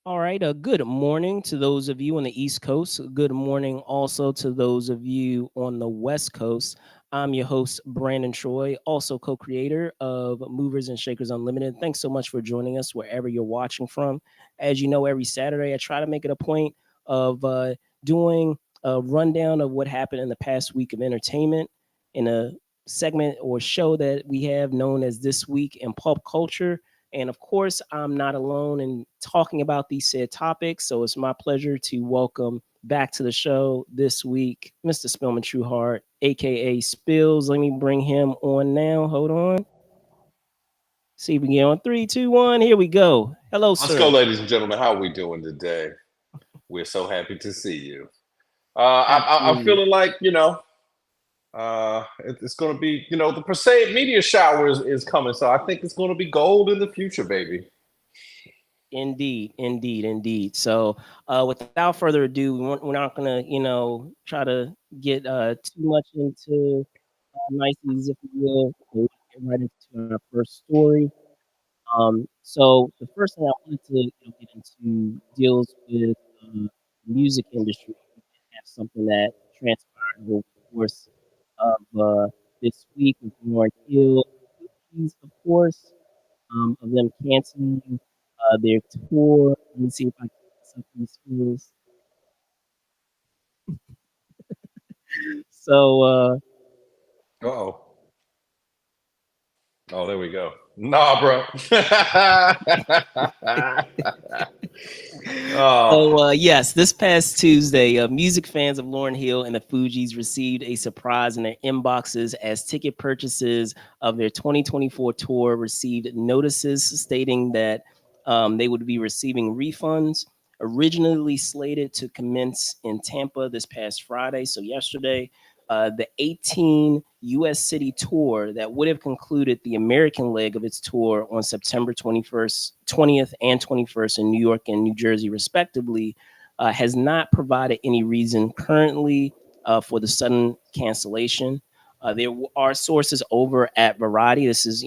All right. Good morning to those of you on the East Coast. Good morning also to those of you on the West Coast. I'm your host, Brandon Troy, also co creator of Movers and Shakers Unlimited. Thanks so much for joining us wherever you're watching from. As you know, every Saturday, I try to make it a point of doing a rundown of what happened in the past week of entertainment in a segment or show that we have known as This Week in Pulp Culture. And of course, I'm not alone in talking about these said topics. So it's my pleasure to welcome back to the show this week, Mr. Spillman Trueheart, aka Spills. Let me bring him on now. Hold on. See if we can get on three, two, one. Here we go. Hello, Let's go, sir. ladies and gentlemen. How are we doing today? We're so happy to see you. I'm Absolutely. feeling like it's going to be the Perseid media shower is coming, so I think it's going to be gold in the future, baby. Indeed, indeed, indeed. So, without further ado, we're not gonna, try to get too much into niceties, if you will. We'll get right into our first story. So the first thing I wanted to get into deals with music industry. We did have something that transpired over the course of this week with Lauren Hill, Fugees, of course, of them canceling their tour. Let me see if I can get this up on the screens. So Uh-oh. Oh, there we go. Nah, bro. So, Oh, yes, this past Tuesday, music fans of Lauryn Hill and the Fugees received a surprise in their inboxes as ticket purchases of their 2024 tour received notices stating that they would be receiving refunds. Originally slated to commence in Tampa this past Friday, so yesterday, the 18 U.S. city tour that would have concluded the American leg of its tour on September 21st, 20th, and 21st in New York and New Jersey, respectively, has not provided any reason currently for the sudden cancellation. There are sources over at Variety. This is,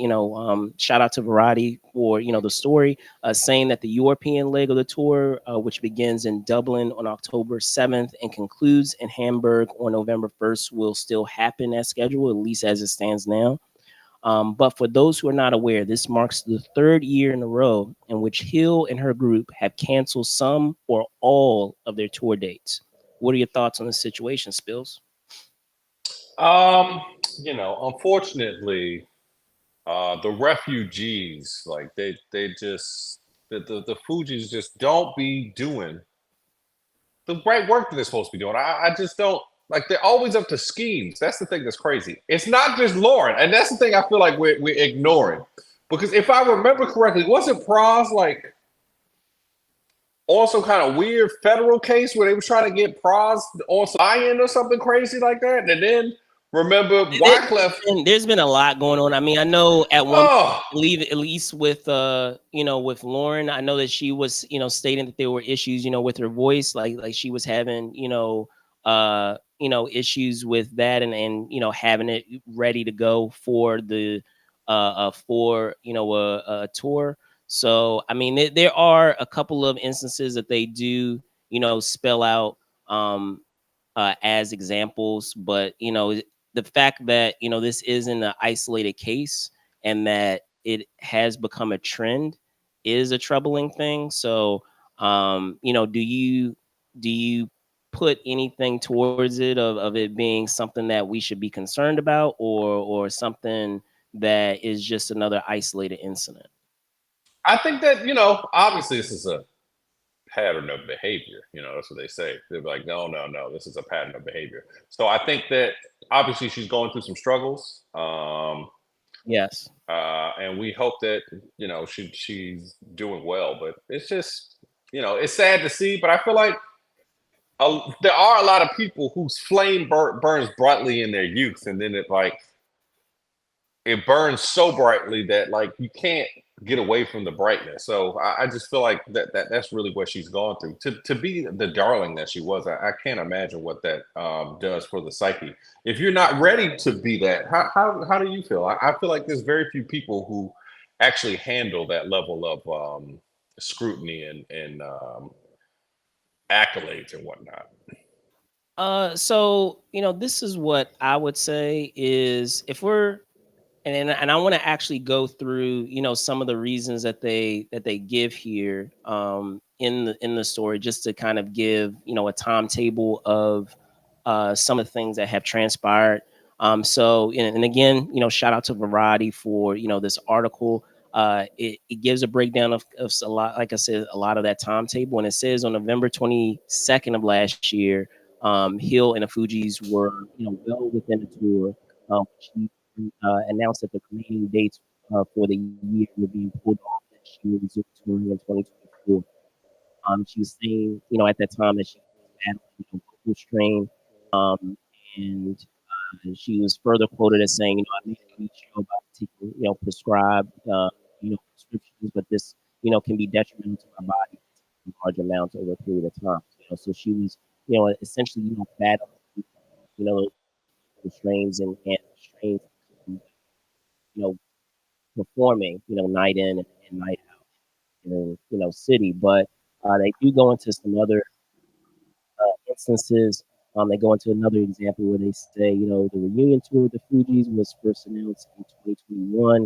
shout out to Variety for, the story, saying that the European leg of the tour, which begins in Dublin on October 7th and concludes in Hamburg on November 1st, will still happen as scheduled, at least as it stands now. But for those who are not aware, this marks the third year in a row in which Hill and her group have canceled some or all of their tour dates. What are your thoughts on the situation, Spills? um, unfortunately, the refugees, like they just the Fugees just don't be doing the right work that they're supposed to be doing. I just don't like they're always up to schemes. That's the thing that's crazy. It's not just Lauren, and that's the thing I feel like we're ignoring. Because if I remember correctly, wasn't Praz like also kind of weird federal case where they were trying to get Praz on some buy-in or something crazy like that? And then remember Wyclef. There's been a lot going on. I mean, I know at one, Oh, I believe at least with with Lauren, I know that she was stating that there were issues with her voice, like she was having issues with that and having it ready to go for the for a tour. So I mean, there are a couple of instances that they do spell out as examples, but the fact that this isn't an isolated case and that it has become a trend is a troubling thing. So do you put anything towards it of it being something that we should be concerned about, or something that is just another isolated incident? I think that obviously this is a pattern of behavior. That's what they say. They're like, no, no, no, this is a pattern of behavior. So I think that obviously she's going through some struggles. Yes. And we hope that she's doing well. But it's just it's sad to see. But I feel like there are a lot of people whose flame burns brightly in their youth, and then it burns so brightly that like you can't get away from the brightness. So I just feel like that's really what she's gone through. To be the darling that she was, I can't imagine what that does for the psyche. If you're not ready to be that, how do you feel? I feel like there's very few people who actually handle that level of scrutiny and accolades and whatnot. So this is what I would say is if we're and I want to actually go through some of the reasons that they give here in the story, just to kind of give a timetable of some of the things that have transpired. So and again, shout out to Variety for this article. It gives a breakdown of a lot, like I said, a lot of that timetable, and it says on November 22nd of last year, Hill and the Fugees were well within the tour. She announced that the remaining dates for the year were being pulled off, that she would resume touring in 2024. She was saying, at that time that she was battling, vocal strain, um, and she was further quoted as saying, I made a huge show about taking, prescribed, prescriptions, but this, can be detrimental to my body in large amounts over a period of time. So she was, essentially, battling, those strains and strains, you know, performing, night in and night out in, city. But they do go into some other instances. They go into another example where they say, the reunion tour with the Fugees was first announced in 2021.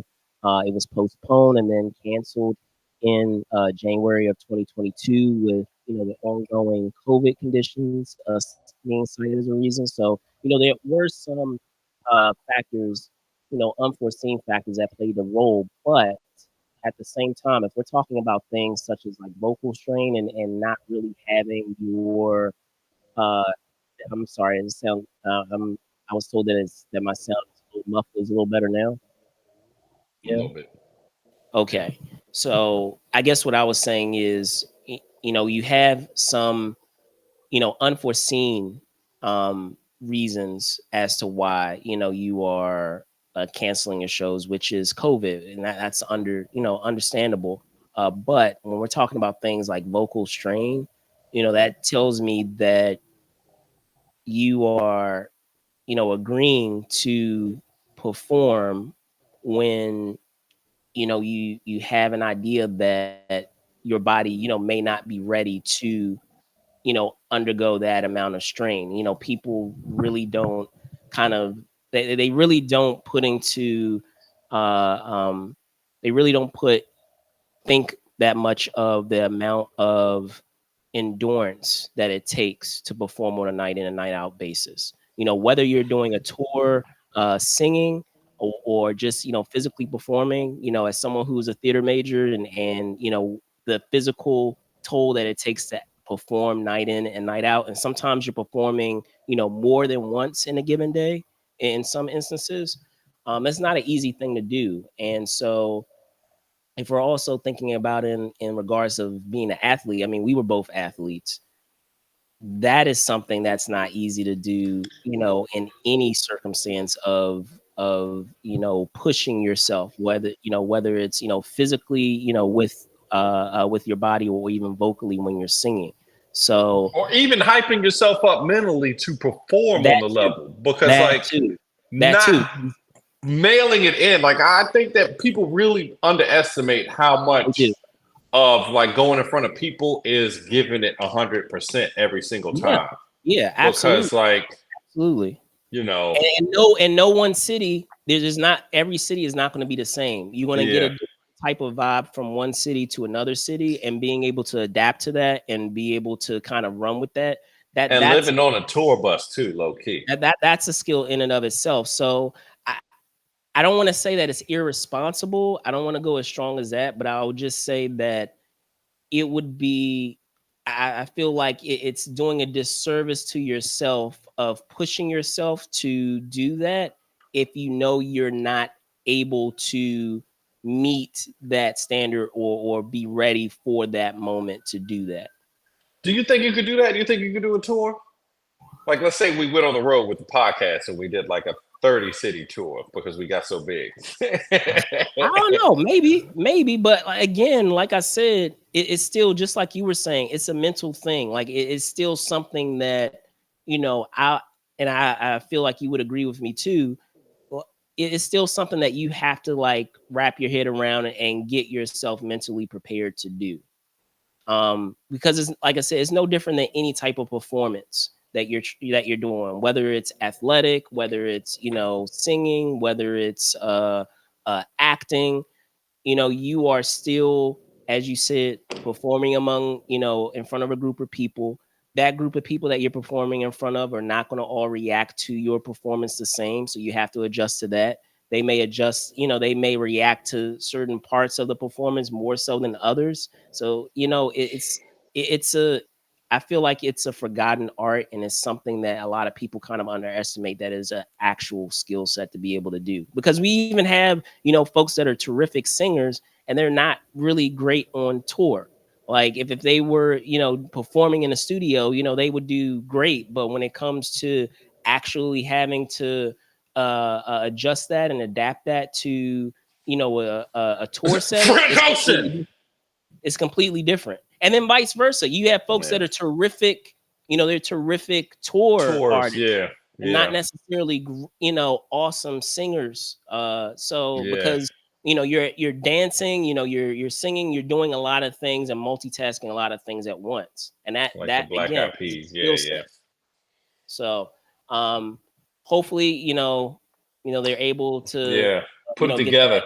It was postponed and then canceled in January of 2022 with, the ongoing COVID conditions being cited as a reason. So, there were some factors, unforeseen factors that played a role. But at the same time, if we're talking about things such as like vocal strain and not really having your uh, I'm sorry, it sound. I was told that my sound is a little muffled. Is a little better now. A Yeah. little bit. Okay. So I guess what I was saying is, you have some, unforeseen reasons as to why you are canceling your shows, which is COVID, and that's understandable. But when we're talking about things like vocal strain, that tells me that you are agreeing to perform when you have an idea that your body may not be ready to undergo that amount of strain. People really don't kind of they really don't put into um they really don't put think that much of the amount of endurance that it takes to perform on a night in and night out basis. Whether you're doing a tour, singing, or just physically performing. As someone who's a theater major, and the physical toll that it takes to perform night in and night out, and sometimes you're performing more than once in a given day. In some instances, it's not an easy thing to do, and so if we're also thinking about in regards of being an athlete, I mean, we were both athletes. That is something that's not easy to do, in any circumstance of pushing yourself, whether it's physically, with your body, or even vocally when you're singing. So Or even hyping yourself up mentally to perform that on the too, level. Because that like too, that not too. mailing it in, like I think that people really underestimate how They do. much of like going in front of people is giving it 100% every single Yeah, time. yeah, absolutely, Because like, absolutely. you know, And no one city, there's just not every city is not going to be the same. You're going to get a yeah. different type of vibe from one city to another city, and being able to adapt to that and be able to kind of run with that. That And that's living on a tour bus too, low key. that's a skill in and of itself. So I don't want to say that it's irresponsible. I don't want to go as strong as that, but I would just say that it would be I feel like it's doing a disservice to yourself of pushing yourself to do that if you're not able to meet that standard, or be ready for that moment to do that. Do you think you could do that? Do you think you could do a tour? Like, let's say we went on the road with the podcast and we did like a 30 city tour because we got so big. I don't know, maybe, but again, like I said, it's still just like you were saying. It's a mental thing. Like it's still something that I and I feel like you would agree with me too. Well, it's still something that you have to like wrap your head around and get yourself mentally prepared to do. Because it's like I said, it's no different than any type of performance that you're doing, whether it's athletic, whether it's singing, whether it's acting. You are still, as you said, performing among, in front of a group of people. That group of people that you're performing in front of are not going to all react to your performance the same. So you have to adjust to that. They may adjust, they may react to certain parts of the performance more so than others. So, it's I feel like it's a forgotten art, and it's something that a lot of people kind of underestimate, that is an actual skill set to be able to do. Because we even have, folks that are terrific singers, and they're not really great on tour. Like if they were, performing in a studio, they would do great. But when it comes to actually having to adjust that and adapt that to, a tour setting, Frank Ocean. it's completely different. And then vice versa. You have folks Yeah. that are terrific, they're terrific tour Tours. artists Yeah. and not Yeah. necessarily, awesome singers. So Yeah. because you're dancing, you're singing, you're doing a lot of things and multitasking a lot of things at once. And that Like the that Black again Eyed is a Peas. Yeah. skill Yeah. set. So hopefully, they're able to Yeah. Put it get together.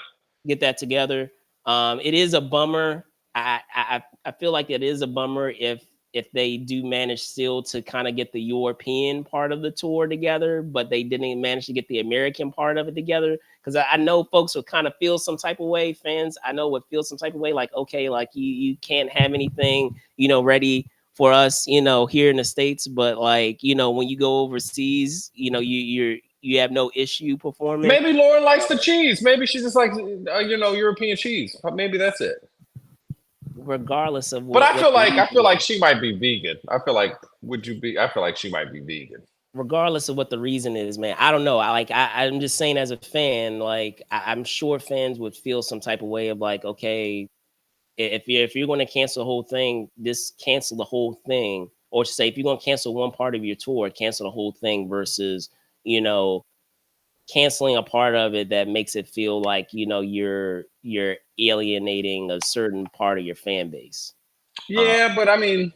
that together. It is a bummer. I feel like it is a bummer if they do manage still to kind of get the European part of the tour together, but they didn't manage to get the American part of it together. Because I know folks would kind of feel some type of way. Fans, I know, would feel some type of way, like, okay, like you can't have anything ready for us here in the States, but like when you go overseas, you have no issue performing. Maybe Lauren likes the cheese. Maybe she just likes, European cheese. Maybe that's it. Regardless of But what the I reason feel like is, she might be vegan. I feel like would you be? I feel like she might be vegan. regardless of what the reason is, man, I don't know. I'm just saying, as a fan, like I'm sure fans would feel some type of way of like, okay, if you're going to cancel the whole thing, just cancel the whole thing. Or say, if you're going to cancel one part of your tour, cancel the whole thing, versus you know canceling a part of it that makes it feel like you're alienating a certain part of your fan base. Uh, Yeah, but I mean,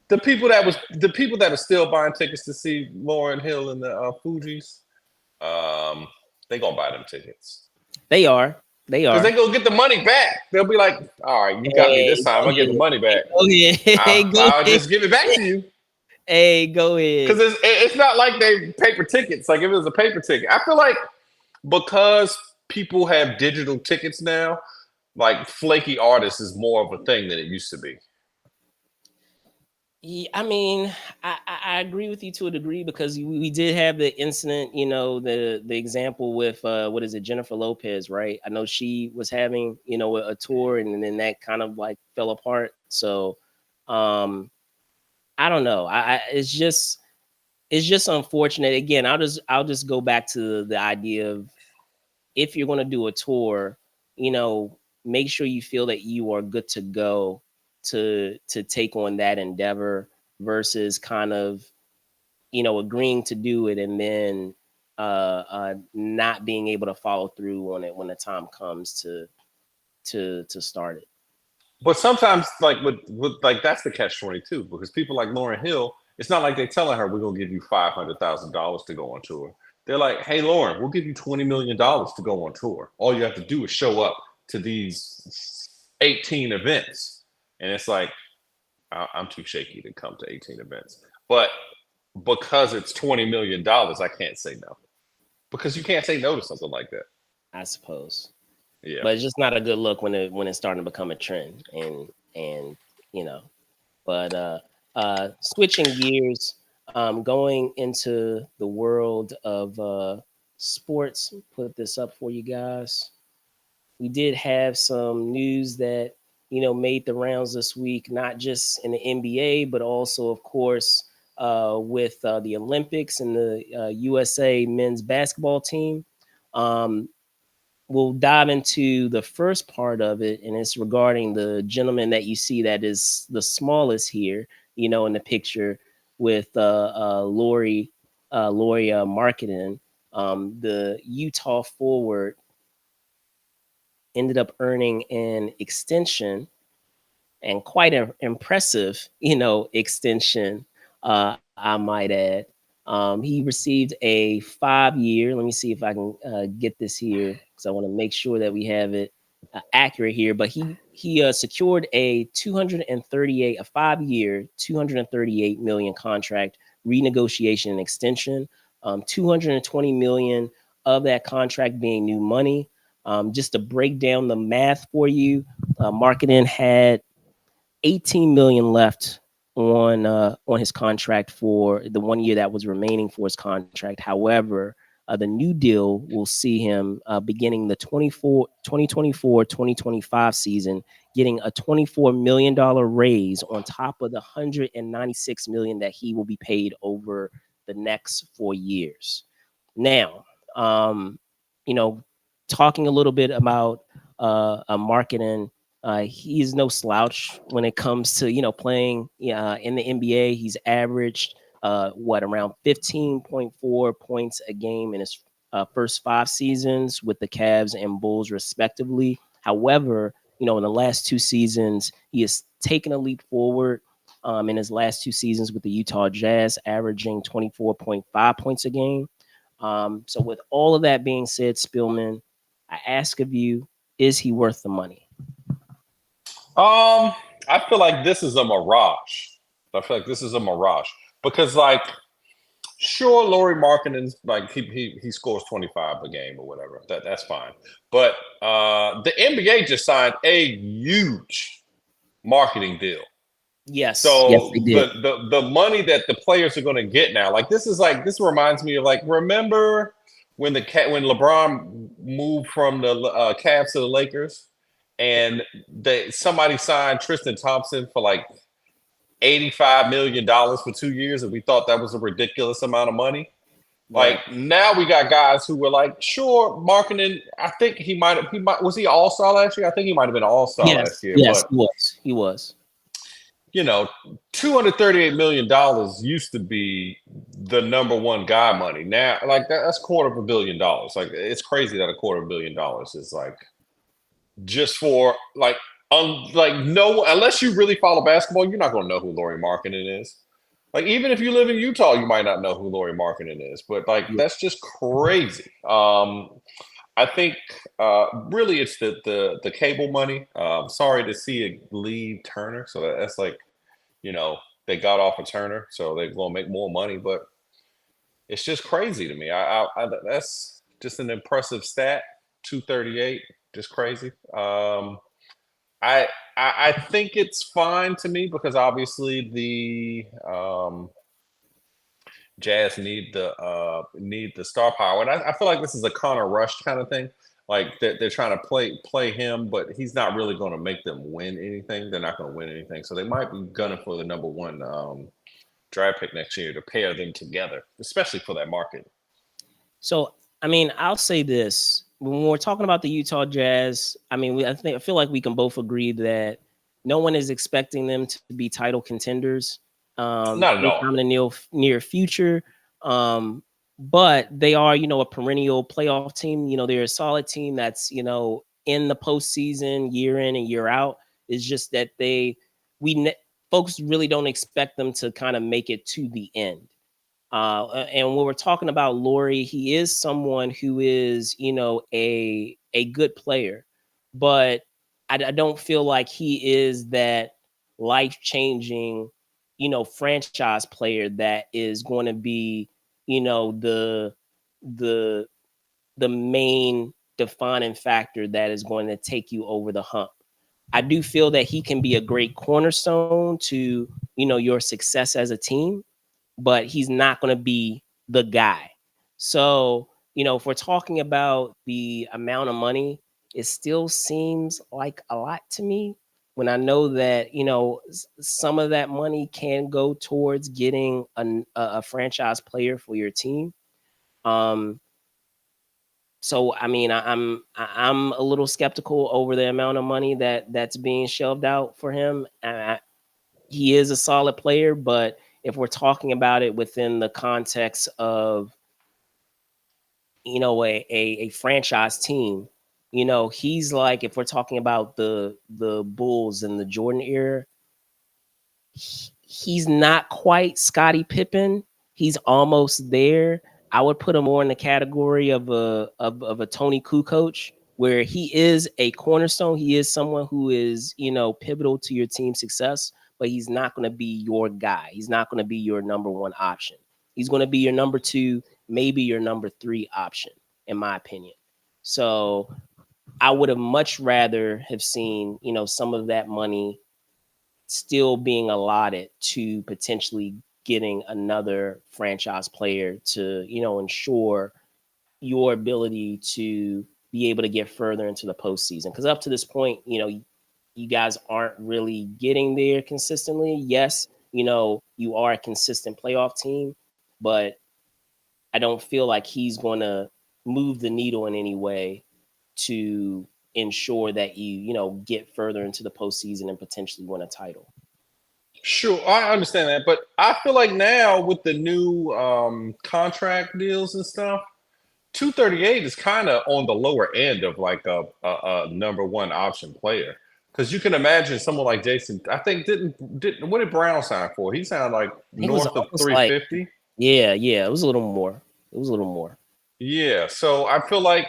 the people that are still buying tickets to see Lauren Hill and the Fugees, um, they gonna buy them tickets they are, they because they are. gonna get the money back. They'll be like, "All right, you got me Hey, this time. go I get the ahead. money back. Go ahead. Hey, go I'll ahead. just give it back to you." Hey, go Because ahead. it's not like they paper tickets. Like if it was a paper ticket, I feel like because people have digital tickets now, like flaky artists is more of a thing than it used to be. Yeah, I mean, I agree with you to a degree, because we did have the incident, the example with what is it, Jennifer Lopez, right? I know she was having a tour, and then that kind of like fell apart. So um, I don't know. It's just unfortunate. Again, I'll just go back to the idea of, if you're going to do a tour, you know, make sure you feel that you are good to go to take on that endeavor, versus kind of agreeing to do it and then not being able to follow through on it when the time comes to start it. But sometimes, like with like that's the catch-22 because people like Lauren Hill, it's not like they're telling her we're gonna give you $500,000 to go on tour. They're like, "Hey, Lauren, we'll give you $20 million to go on tour. All you have to do is show up to these 18 events." And it's like, I'm too shaky to come to 18 events, but because it's $20 million, I can't say no because you can't say no to something like that. I suppose. Yeah. But it's just not a good look when it's starting to become a trend, and you know but switching gears, going into the world of sports. Put this up for you guys. We did have some news that made the rounds this week, not just in the NBA, but also, of course, with the Olympics and the USA men's basketball team. Um, we'll dive into the first part of it, and it's regarding the gentleman that you see that is the smallest here, in the picture, with Laurie Markkanen, the Utah forward. Ended up earning an extension and quite an impressive, extension. I might add. He received a 5 year. Let me see if I can get this here because I want to make sure that we have it accurate here. But he secured a 238 a 5 year 238 million contract renegotiation and extension. 220 million of that contract being new money. Just to break down the math for you, Markkanen had 18 million left on his contract for the 1 year that was remaining for his contract. However, the new deal will see him beginning the 2024-2025 season getting a $24 million raise on top of the 196 million that he will be paid over the next 4 years. Now, you know, talking a little bit about Markkanen, he's no slouch when it comes to playing in the NBA. He's averaged around 15.4 points a game in his first 5 seasons with the Cavs and Bulls respectively. However, in the last 2 seasons, he has taken a leap forward. In his last 2 seasons with the Utah Jazz, averaging 24.5 points a game. So with all of that being said, Spillman, I ask of you, is he worth the money? I feel like this is a mirage. I feel like this is a mirage because, like, sure, Laurie Markkanen's like he scores 25 a game or whatever. That's fine. But the NBA just signed a huge marketing deal. Yes, yes, So they did. the money that the players are going to get now, like this reminds me of like remember when when LeBron moved from the Cavs to the Lakers, and somebody signed Tristan Thompson for like $85 million for 2 years, and we thought that was a ridiculous amount of money. Like Right. now we got guys who were like, sure, marketing. I think he might was he all star last year? I think he might have been all star last Yes, year, yes, but he was. you know, $238 million used to be the number one guy money. Now, like that's $250 million. Like it's crazy that $250 million is like just for like no, unless you really follow basketball, you're not gonna know who Laurie Markkanen is. Like even if you live in Utah, you might not know who Laurie Markkanen is. But like Yeah. that's just crazy. I think really it's the cable money. Sorry to see it leave Turner. So that's like, you know, they got off of Turner, so they're gonna make more money. But it's just crazy to me. That's just an impressive stat. 238, just crazy. I, I think it's fine to me because obviously the Jazz need the star power, and I feel like this is a Connor Rush kind of thing. Like they're trying to play him, but he's not really going to make them win anything. They're not going to win anything, so they might be gunning for the number one draft pick next year to pair them together, especially for that market. So, I mean, I'll say this: when we're talking about the Utah Jazz, I mean, I feel like we can both agree that no one is expecting them to be title contenders Not at all. anytime in the near future. Um, but they are, a perennial playoff team. They're a solid team that's, in the postseason year in and year out. It's just that folks really don't expect them to kind of make it to the end. And when we're talking about Laurie, he is someone who is, a good player, but I don't feel like he is that life changing, franchise player that is going to be, the the the main defining factor that is going to take you over the hump. I do feel that he can be a great cornerstone to, your success as a team, but he's not going to be the guy. So, if we're talking about the amount of money, it still seems like a lot to me when I know that, some of that money can go towards getting a franchise player for your team. Um, so I mean, I'm a little skeptical over the amount of money that's being shelved out for him. He is a solid player, but if we're talking about it within the context of a franchise team, You know, he's like, if we're talking about the Bulls and the Jordan era, he's not quite Scottie Pippen. He's almost there. I would put him more in the category of a Tony Kukoc, where he is a cornerstone. He is someone who is, you know, pivotal to your team's success, but he's not going to be your guy. He's not going to be your number one option. He's going to be your number two, maybe your number three option, in my opinion. So I would have much rather have seen, you know, some of that money still being allotted to potentially getting another franchise player to, you know, ensure your ability to be able to get further into the postseason. Because up to this point, you know, you guys aren't really getting there consistently. Yes, you know, you are a consistent playoff team, but I don't feel like he's going to move the needle in any way to ensure that you know, get further into the postseason and potentially win a title. Sure, I understand that, but I feel like now with the new contract deals and stuff, 238 is kind of on the lower end of like a number one option player. Because you can imagine someone like Jason. I think didn't what did Brown sign for? He signed like I think it was north of almost like, 350. yeah, it was a little more. It was a little more. Yeah, so I feel like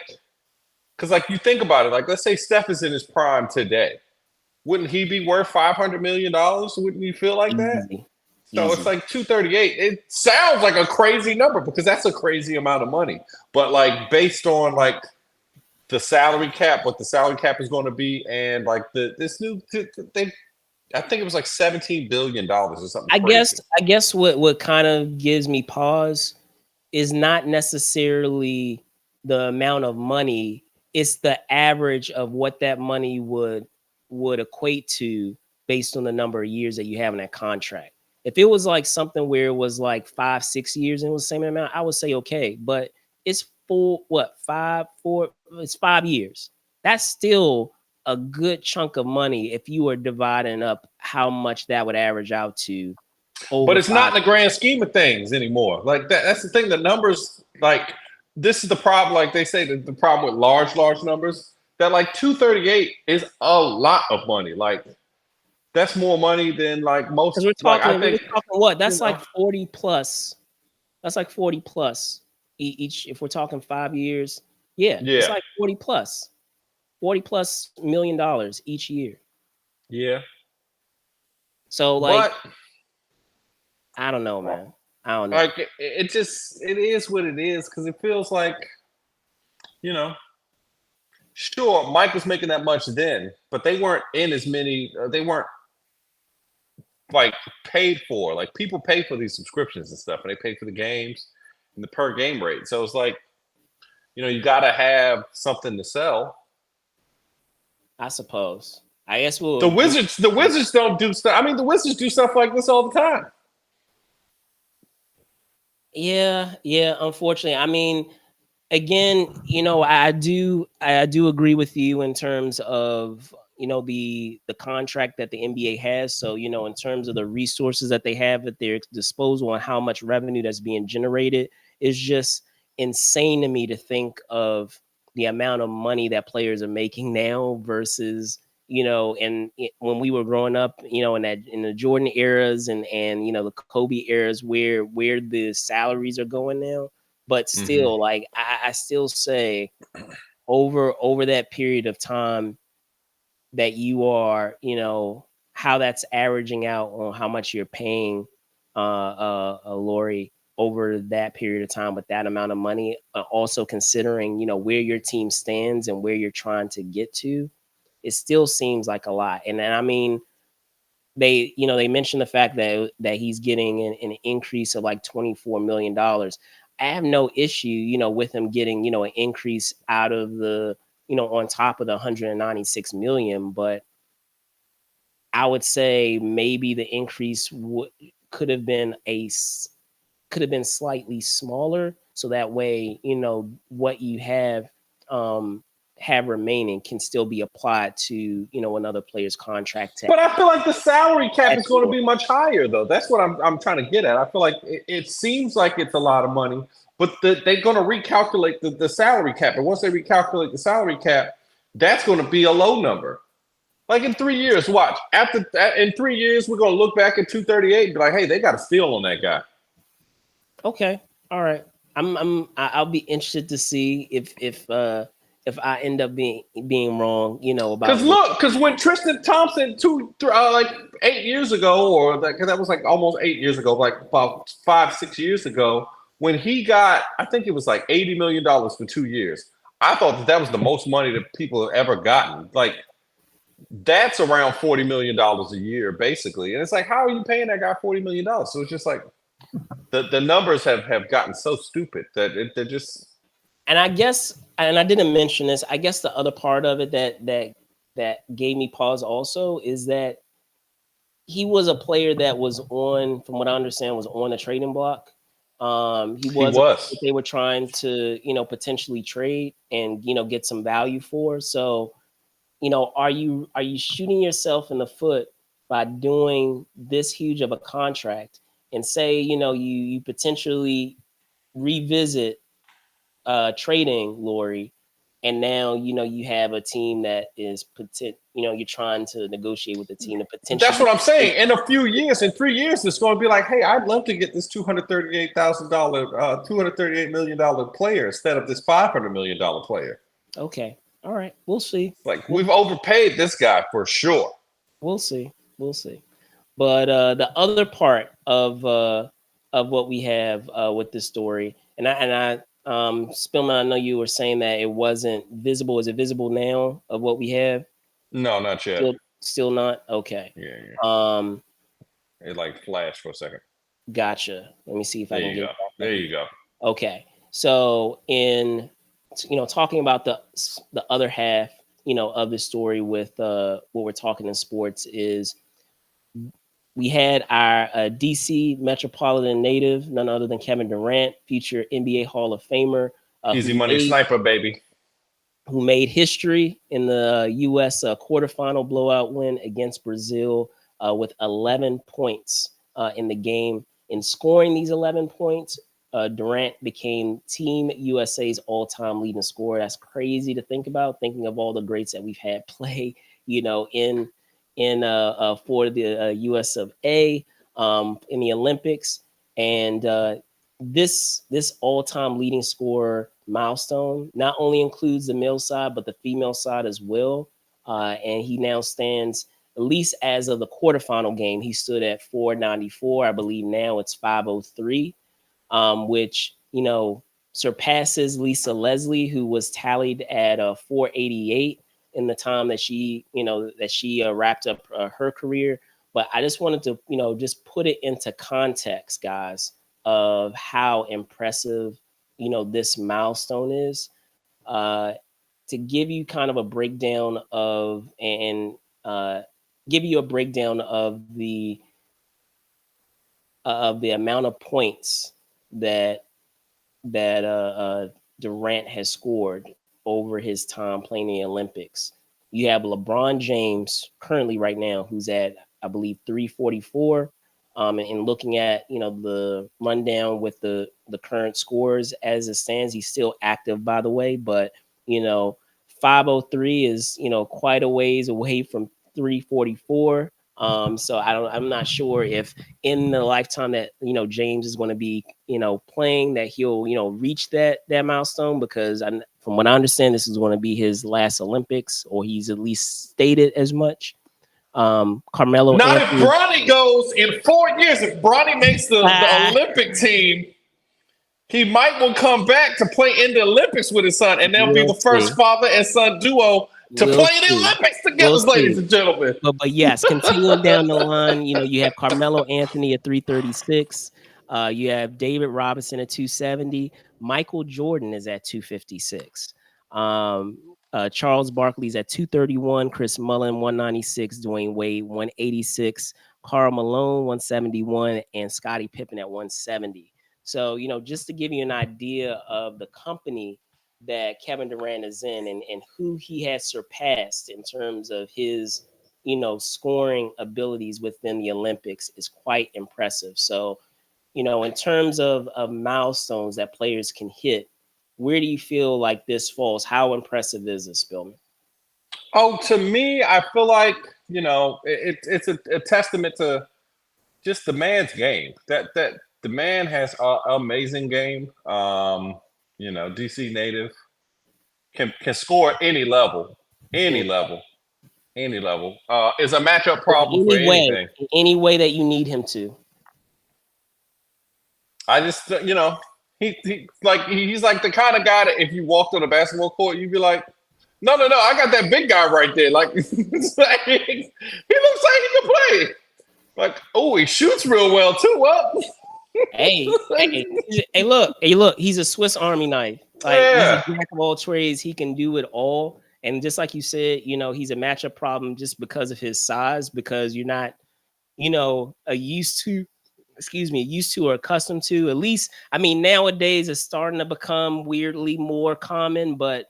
because like you think about it, like let's say Steph is in his prime today, wouldn't he be worth $500 million? Wouldn't you feel like that? Easy, So it's easy. like 238. It sounds like a crazy number because that's a crazy amount of money. But like based on like the salary cap, what the salary cap is going to be, and like this new they, I think it was like $17 billion or something crazy. I guess what kind of gives me pause is not necessarily the amount of money, it's the average of what that money would equate to based on the number of years that you have in that contract. If it was like something where it was like 5 6 years and it was the same amount, I would say okay. But it's full, what, 5 4, it's 5 years. That's still a good chunk of money if you were dividing up how much that would average out to But over it's not five. in the grand scheme of things anymore. Like that's the thing. The numbers, like this is the problem. Like they say, the problem with large numbers. That like 238 is a lot of money. Like that's more money than like most. Because Like I we're think talking what? you That's like know. 40 plus. That's like 40 plus each. If we're talking 5 years, yeah, it's Yeah, like 40 plus, 40 plus $1 million each year. yeah. So like, But I don't know, man. I don't know. like it just it is what it is because it feels like you know. Sure, Mike was making that much then, but they weren't in as many. They weren't like paid for. Like people pay for these subscriptions and stuff, and they pay for the games and the per game rate. So it's like you got to have something to sell. I suppose. I guess The we'll. Wizards don't do stuff. I mean, the Wizards do stuff like this all the time. Yeah, yeah. Unfortunately, I mean, again, you know, I do agree with you in terms of, you know, the contract that the NBA has. So, you know, in terms of the resources that they have at their disposal and how much revenue that's being generated, is just insane to me to think of the amount of money that players are making now versus, you know, and when we were growing up, you know, in the Jordan eras and you know, the Kobe eras, where the salaries are going now. But Mm-hmm. still, like, I still say over that period of time that you are, you know, how that's averaging out on how much you're paying Laurie over that period of time with that amount of money, also considering, you know, where your team stands and where you're trying to get to, it still seems like a lot. And I mean, they, you know, they mentioned the fact that he's getting an increase of like $24 million. I have no issue, you know, with him getting, you know, an increase out of the, you know, on top of the 196 million. But I would say maybe the increase could have been could have been slightly smaller, so that way, you know, what you um have remaining can still be applied to, you know, another player's contract to But I feel like the salary cap add is going to to be much higher, though. That's what I'm trying to get at. I feel like it seems like it's a lot of money, but they're going to recalculate the salary cap. And once they recalculate the salary cap, that's going to be a low number. Like in 3 years, watch. In 3 years, we're going to look back at 238 and be like, hey, they got a steal on that guy. Okay. All right. I'll be interested to see if I end up being wrong, Because about look, because when Tristan Thompson like 8 years ago, or that was like almost 8 years ago, like about 5 6 years ago, when he got, I think it was like $80 million for 2 years. I thought that was the most money that people have ever gotten. Like that's around $40 million a year, basically. And it's like, how are you paying that guy $40 million? So it's just like the numbers have gotten so stupid that they're just. and I guess, and I didn't mention this, I guess the other part of it that gave me pause also is that he was a player that was on, from what I understand, was on a trading block. He He was a player that was. they were trying to, potentially trade and, get some value for. So, are you shooting yourself in the foot by doing this huge of a contract, and say, you potentially revisit trading Laurie, and now you have a team that is you're trying to negotiate with the team to That's potentially. what I'm saying. In a few years, in 3 years, it's going to be like, hey, I'd love to get this $238 million player instead of this $500 million player. Okay, all right, we'll see. Like We'll we've overpaid this guy for sure. we'll see. We'll see. But the other part of what we have with this story, and I Spillman, I know you were saying that it wasn't visible. Is it visible now of what we have? No, not yet. Still not. Okay. Yeah, yeah. Um, It like flashed for a second. Gotcha. Let me see if I There can you get go. it back There up. you go. Okay. So in talking about the other half, of the story with what we're talking in sports is we had our DC Metropolitan native, none other than Kevin Durant, future NBA Hall of Famer, Easy who money sniper, baby. made history in the U.S. Quarterfinal blowout win against Brazil with 11 points in the game. In scoring these 11 points, Durant became Team USA's all-time leading scorer. That's crazy to think about, thinking of all the greats that we've had play, in for the US of A in the Olympics. And this all-time leading scorer milestone not only includes the male side but the female side as well. And he now stands, at least as of the quarterfinal game, he stood at 494. I believe now it's 503, which surpasses Lisa Leslie, who was tallied at 488 in the time that she wrapped up her career. But I just wanted to just put it into context, guys, of how impressive this milestone is. To give you kind of a breakdown of and give you a breakdown of the amount of points that Durant has scored over his time playing in the Olympics. You have LeBron James currently right now, who's at, I believe, 344. And looking at the rundown with the current scores as it stands, he's still active, by the way, but 503 is quite a ways away from 344. So I'm not sure if in the lifetime that James is going to be playing, that he'll reach that milestone, because from what I understand, this is going to be his last Olympics, or he's at least stated as much. Carmelo Not if Anthony. Bronny goes in 4 years. If Bronny makes the Olympic team, he might will come back to play in the Olympics with his son, and they'll be We'll the first see. father and son duo to We'll play in the see. Olympics together, We'll ladies see. and gentlemen. But yes, continuing down the line, you have Carmelo Anthony at 336. You have David Robinson at 270. Michael Jordan is at 256. Charles Barkley's at 231. Chris Mullin 196. Dwayne Wade 186. Karl Malone 171, and Scottie Pippen at 170. So just to give you an idea of the company that Kevin Durant is in, and who he has surpassed in terms of his scoring abilities within the Olympics, is quite impressive. So in terms of milestones that players can hit, where do you feel like this falls? How impressive is this, Spillman? Oh, to me, I feel like it's a testament to just the man's game. That the man has an amazing game. DC native can score at any in level, any level. Is a matchup problem for anything. in any way that you need him to. I just he's like the kind of guy that if you walked on a basketball court, you'd be like, no, I got that big guy right there. Like, it's like he looks like he can play. Like, oh, he shoots real well too. Well, Hey, look, he's a Swiss Army knife. Like he's a yeah, jack of all trades. He can do it all. And just like you said, he's a matchup problem just because of his size, because you're not, used to or accustomed to. At least, I mean, nowadays it's starting to become weirdly more common. But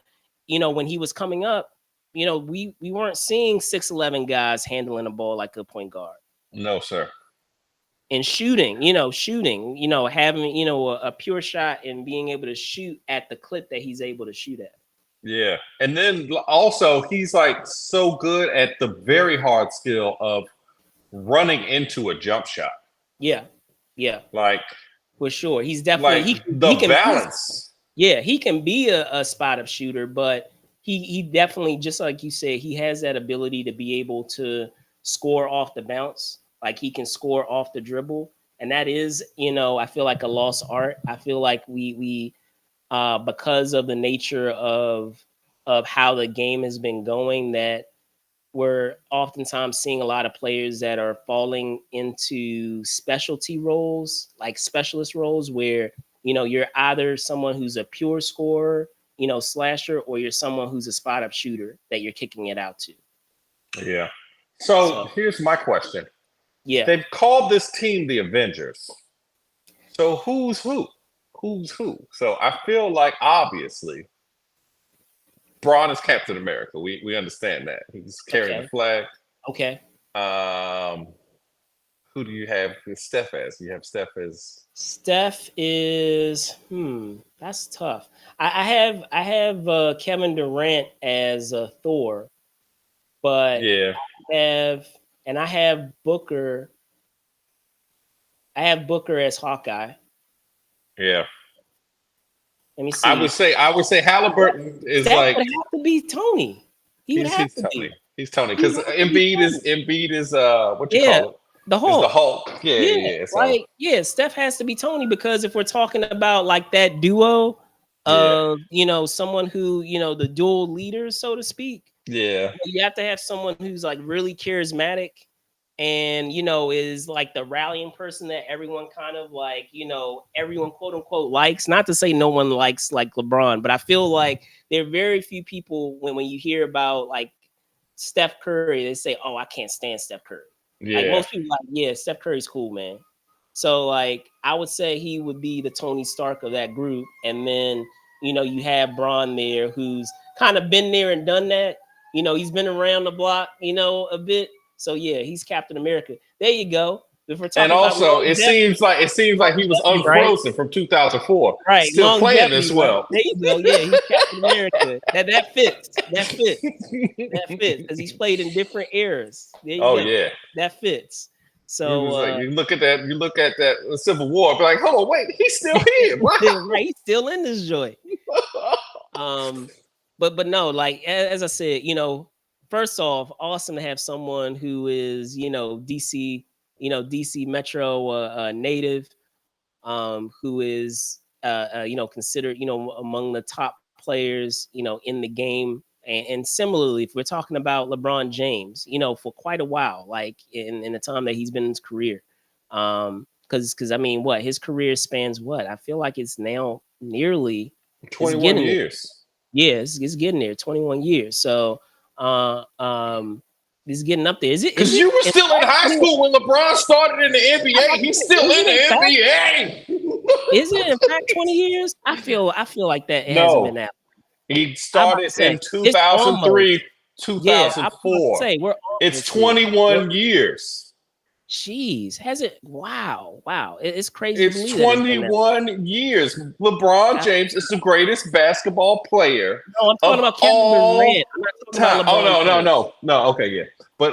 when he was coming up, we weren't seeing 6'11" guys handling the ball like a point guard. no, sir. And shooting, having, a pure shot and being able to shoot at the clip that he's able to shoot at. Yeah, and then also he's like so good at the very hard skill of running into a jump shot. Yeah. Like For sure. He's definitely he can balance. He can be a spot up shooter, but he definitely, just like you said, he has that ability to be able to score off the bounce. Like he can score off the dribble. And that is, I feel like a lost art. I feel like we because of the nature of how the game has been going, that we're oftentimes seeing a lot of players that are falling into specialty roles, like specialist roles, where you're either someone who's a pure scorer, slasher, or you're someone who's a spot up shooter that you're kicking it out to. Yeah. So here's my question. Yeah. They've called this team the Avengers. So who's who? Who's who? So I feel like obviously Braun is Captain America. We understand that. He's carrying the flag. Okay. Who do you have Steph as? You have Steph is that's tough. I have Kevin Durant as Thor, but yeah. I have Booker. I have Booker as Hawkeye. Yeah. Let me see. I would say Halliburton is that like would have to be Tony. He's Tony. He's Tony because Embiid is what you call it? The Hulk. The Hulk. Yeah. So. Steph has to be Tony, because if we're talking about like that duo of someone who the dual leaders, so to speak. Yeah. You have to have someone who's like really charismatic and is like the rallying person that everyone kind of like, everyone quote unquote likes. Not to say no one likes like LeBron, but I feel like there are very few people when you hear about like Steph Curry, they say, "Oh, I can't stand Steph Curry." Yeah. Like most people like, Steph Curry's cool, man. So like I would say he would be the Tony Stark of that group. And then, you have Braun there who's kind of been there and done that. He's been around the block, a bit. So yeah, he's Captain America. There you go. If we're talking and also, it seems like he was unfrozen from 2004. Right, still playing this well. There you go. Yeah, he's Captain America. That fits. That fits because he's played in different eras. Yeah, that fits. So you look at that Civil War, be like, hold on, wait, he's still here. Wow. Right, he's still in this joint. But no, like as I said, first off, awesome to have someone who is DC. DC Metro native, who is considered among the top players in the game, and similarly, if we're talking about LeBron James, for quite a while, like in the time that he's been in his career, because I mean, his career spans I feel like it's now nearly 21 years. Yeah, it's getting there, 21 years. So, it's getting up there. Is it? Because you were still in high school when LeBron started in the NBA. He's still in the NBA. Is it in fact 20 years? I feel like that hasn't been that. He started in 2003, 2004. It's 21 years. Jeez, has it? Wow, wow. It's crazy to It's believe that it's been that long. 21 years. LeBron That's James is the greatest basketball player No, I'm of talking about Kevin Durant. all I'm not talking time. about Oh LeBron James. no. Okay, yeah. But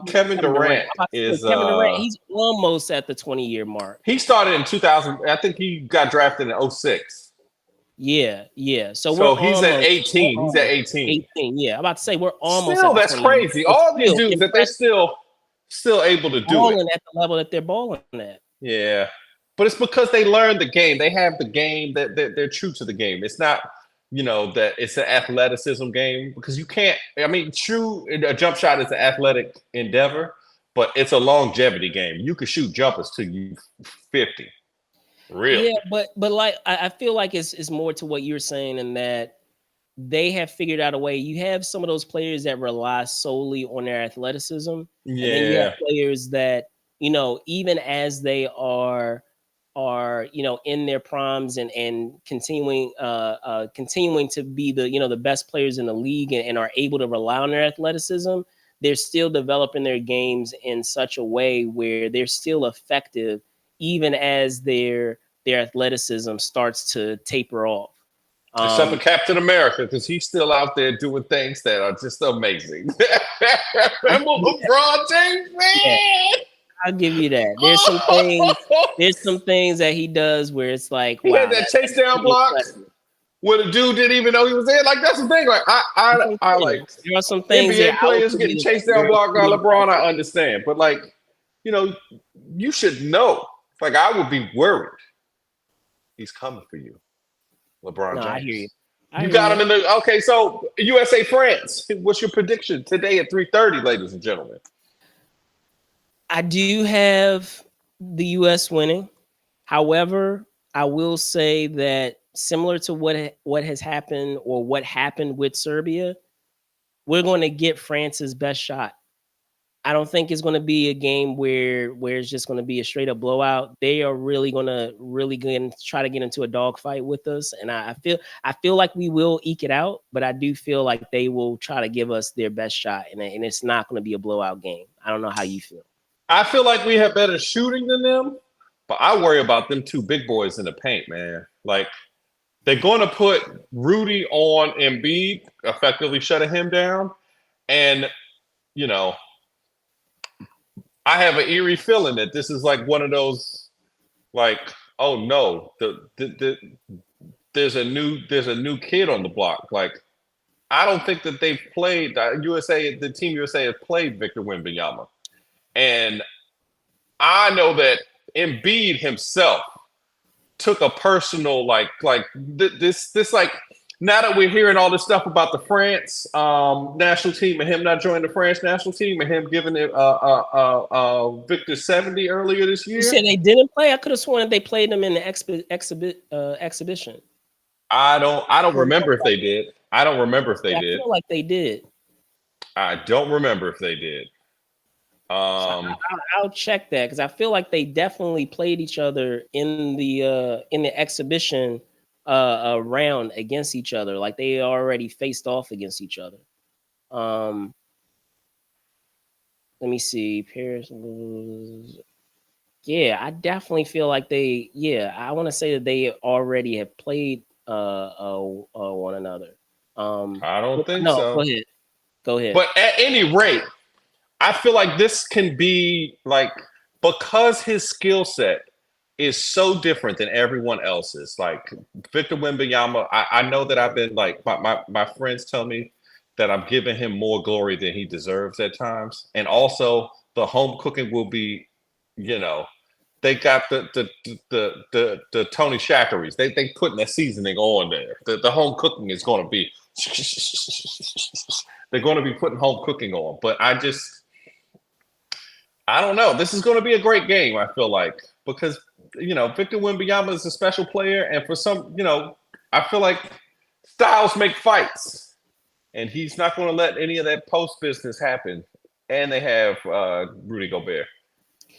Kevin Kevin Durant. Durant I'm about to say is Kevin Durant. He's almost at the 20-year mark. he started in 2000. I think he got drafted in '06. Yeah, yeah. So we're So he's at almost, 18. He's at 18. 18. Yeah, I'm about to say we're almost Still, at the that's 20 year. crazy. But All these still dudes that they impressive still able to do it. balling at the level that they're balling at. Yeah, but it's because they learned the game. They have the game that they're true to the game. It's not, that it's an athleticism game because you can't. I mean, true, a jump shot is an athletic endeavor, but it's a longevity game. You can shoot jumpers till you 50. Really? Yeah, but like I feel like it's more to what you're saying in that they have figured out a way. You have some of those players that rely solely on their athleticism, and then you have Yeah. players that even as they are in their primes and continuing to be the best players in the league and are able to rely on their athleticism, they're still developing their games in such a way where they're still effective even as their athleticism starts to taper off. Except for um Captain America, because he's still out there doing things that are just amazing. I Remember LeBron James, yeah, man? I'll give you that. There's some things that he does where it's like, He had wow, that chase that's down pretty block impressive. where the dude didn't even know he was there. Like that's the thing. Like That's what I'm I saying. like There are some things there NBA I will players give you getting that chased down where it's block by pretty LeBron. I impressive. understand, but like you know, you should know. Like I would be worried. He's coming for you, LeBron No, I hear you. James. I You hear got him you. in the okay. So USA France. What's your prediction today at 3:30, ladies and gentlemen? I do have the US winning. However, I will say that similar to what has happened or what happened with Serbia, we're going to get France's best shot. I don't think it's going to be a game where it's just going to be a straight up blowout. They are really going to try to get into a dogfight with us, and I feel like we will eke it out, but I do feel like they will try to give us their best shot, and it's not going to be a blowout game. I don't know how you feel. I feel like we have better shooting than them, but I worry about them two big boys in the paint, man. Like they're going to put Rudy on Embiid, effectively shutting him down, and you know I have an eerie feeling that this is like one of those like, oh no, there's a new kid on the block. Like I don't think that they've played the team USA has played Victor Wembanyama, and I know that Embiid himself took a personal this like now that we're hearing all this stuff about the France national team and him not joining the France national team and him giving it Victor 70 earlier this You year. said they didn't play. I could have sworn that they played them in the exhibition. I don't remember if they did. I don't remember if they Yeah, I did. feel like they did. I don't remember if they did. So Um I'll check that because I feel like they definitely played each other in the exhibition round against each other. Like they already faced off against each other. Um, Let me see. Paris. Yeah, I definitely feel like they. Yeah, I want to say that they already have played one another. I don't think No, go so. ahead. Go ahead. But at any rate, I feel like this can be like because his skill set is so different than everyone else's. Like Victor Wembanyama, I know that I've been like my friends tell me that I'm giving him more glory than he deserves at times. And also the home cooking will be, you know, they got the Tony Chachere's. They putting that seasoning on there. The home cooking is going to be they're going to be putting home cooking on. But I don't know. This is going to be a great game, I feel like, because, Victor Wembanyama is a special player. And for some, I feel like styles make fights. And he's not going to let any of that post business happen. And they have Rudy Gobert.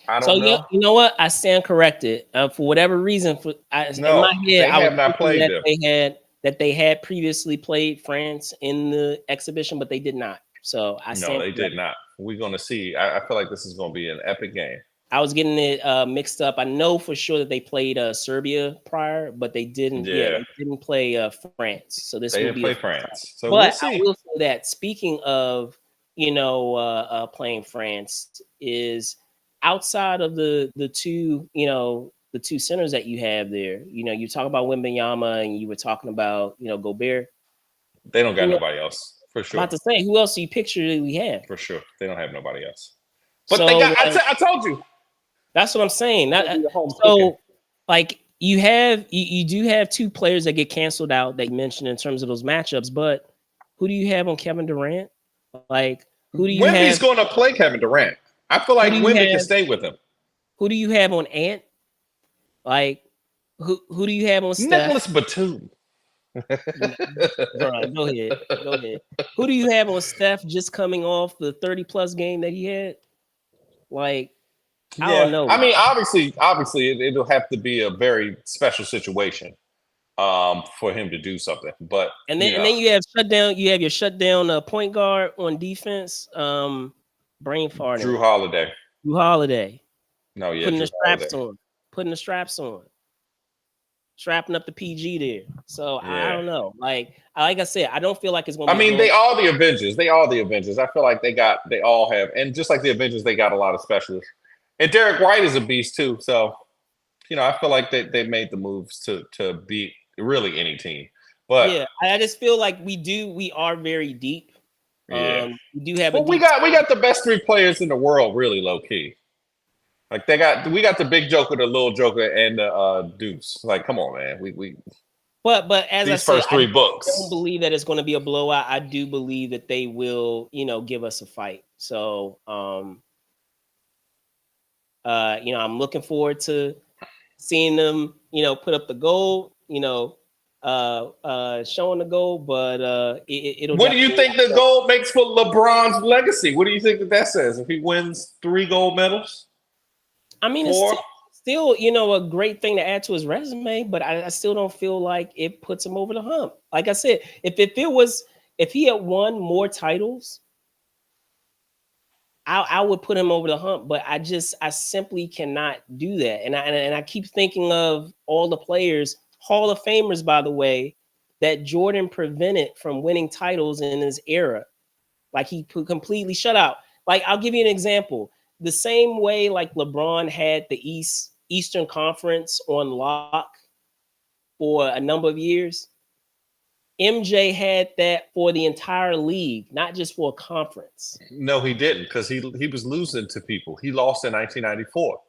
I So don't yeah, know. you know what? I stand corrected. For whatever reason, in my No, head, they I was have not thinking played that them. they had previously played France in the exhibition, but they did not. So I No, stand they did corrected. not. We're going to see. I feel like this is going to be an epic game. I was getting it mixed up. I know for sure that they played Serbia prior, but they didn't. Yeah, Yeah, they didn't play France. So this they will didn't be the play first time. France, so we'll But I see. will say that speaking of playing France is outside of the two the two centers that you have there. You talk about Wembanyama and you were talking about Gobert. They don't got Who nobody else for I'm sure. about to say who else do you picture that we have? For sure, they don't have nobody else. But they So got. like, I told you. that's what I'm saying. It's gonna be the home cooking. So like you do have two players that get canceled out that you mentioned in terms of those matchups, but who do you have on Kevin Durant? Like who do you Wemby's have? going to play Kevin Durant. I feel Who like do you Wemby can have? stay with him. Who do you have on Ant? Like who do you have on Nicholas Steph? Batum. Bro, go ahead. Go ahead. Who do you have on Steph just coming off the 30 plus game that he had? Like, I don't Yeah, know, I man. mean, obviously, it'll have to be a very special situation for him to do something. But And then you have shutdown. You have your shutdown point guard on defense. Brain Drew farting. Holiday. Drew Holiday No, yeah, putting the Drew straps Holiday. on. Putting the straps on. Strapping up the PG there. So I Yeah. don't know. Like I said, I don't feel like it's going I to be as mean, long. they all the Avengers. They all the Avengers. I feel like they all have, and just like the Avengers, they got a lot of specialists. And Derek White is a beast too. So I feel like they made the moves to beat really any team. But Yeah, I just feel like we are very deep. yeah, We do have a well, we deep got the best three players in the world, really low key. Like we got the big Joker, the little Joker, and the Deuce. Like, come on, man. We But as I these said, first I three don't books. believe that it's going to be a blowout. I do believe that they will, give us a fight. So, I'm looking forward to seeing them, put up the goal, showing the goal. But it'll What do you definitely. think the gold makes for LeBron's legacy? What do you think that says if he wins 3 gold medals? I mean, it's 4? still, a great thing to add to his resume, but I still don't feel like it puts him over the hump. Like I said, if he had won more titles, I would put him over the hump. But I simply cannot do that. And I keep thinking of all the players, Hall of Famers, by the way, that Jordan prevented from winning titles in his era. Like he completely shut out. Like I'll give you an example. The same way like LeBron had the Eastern Conference on lock for a number of years, MJ had that for the entire league, not just for a conference. No, he didn't because he was losing to people. He lost in 1994.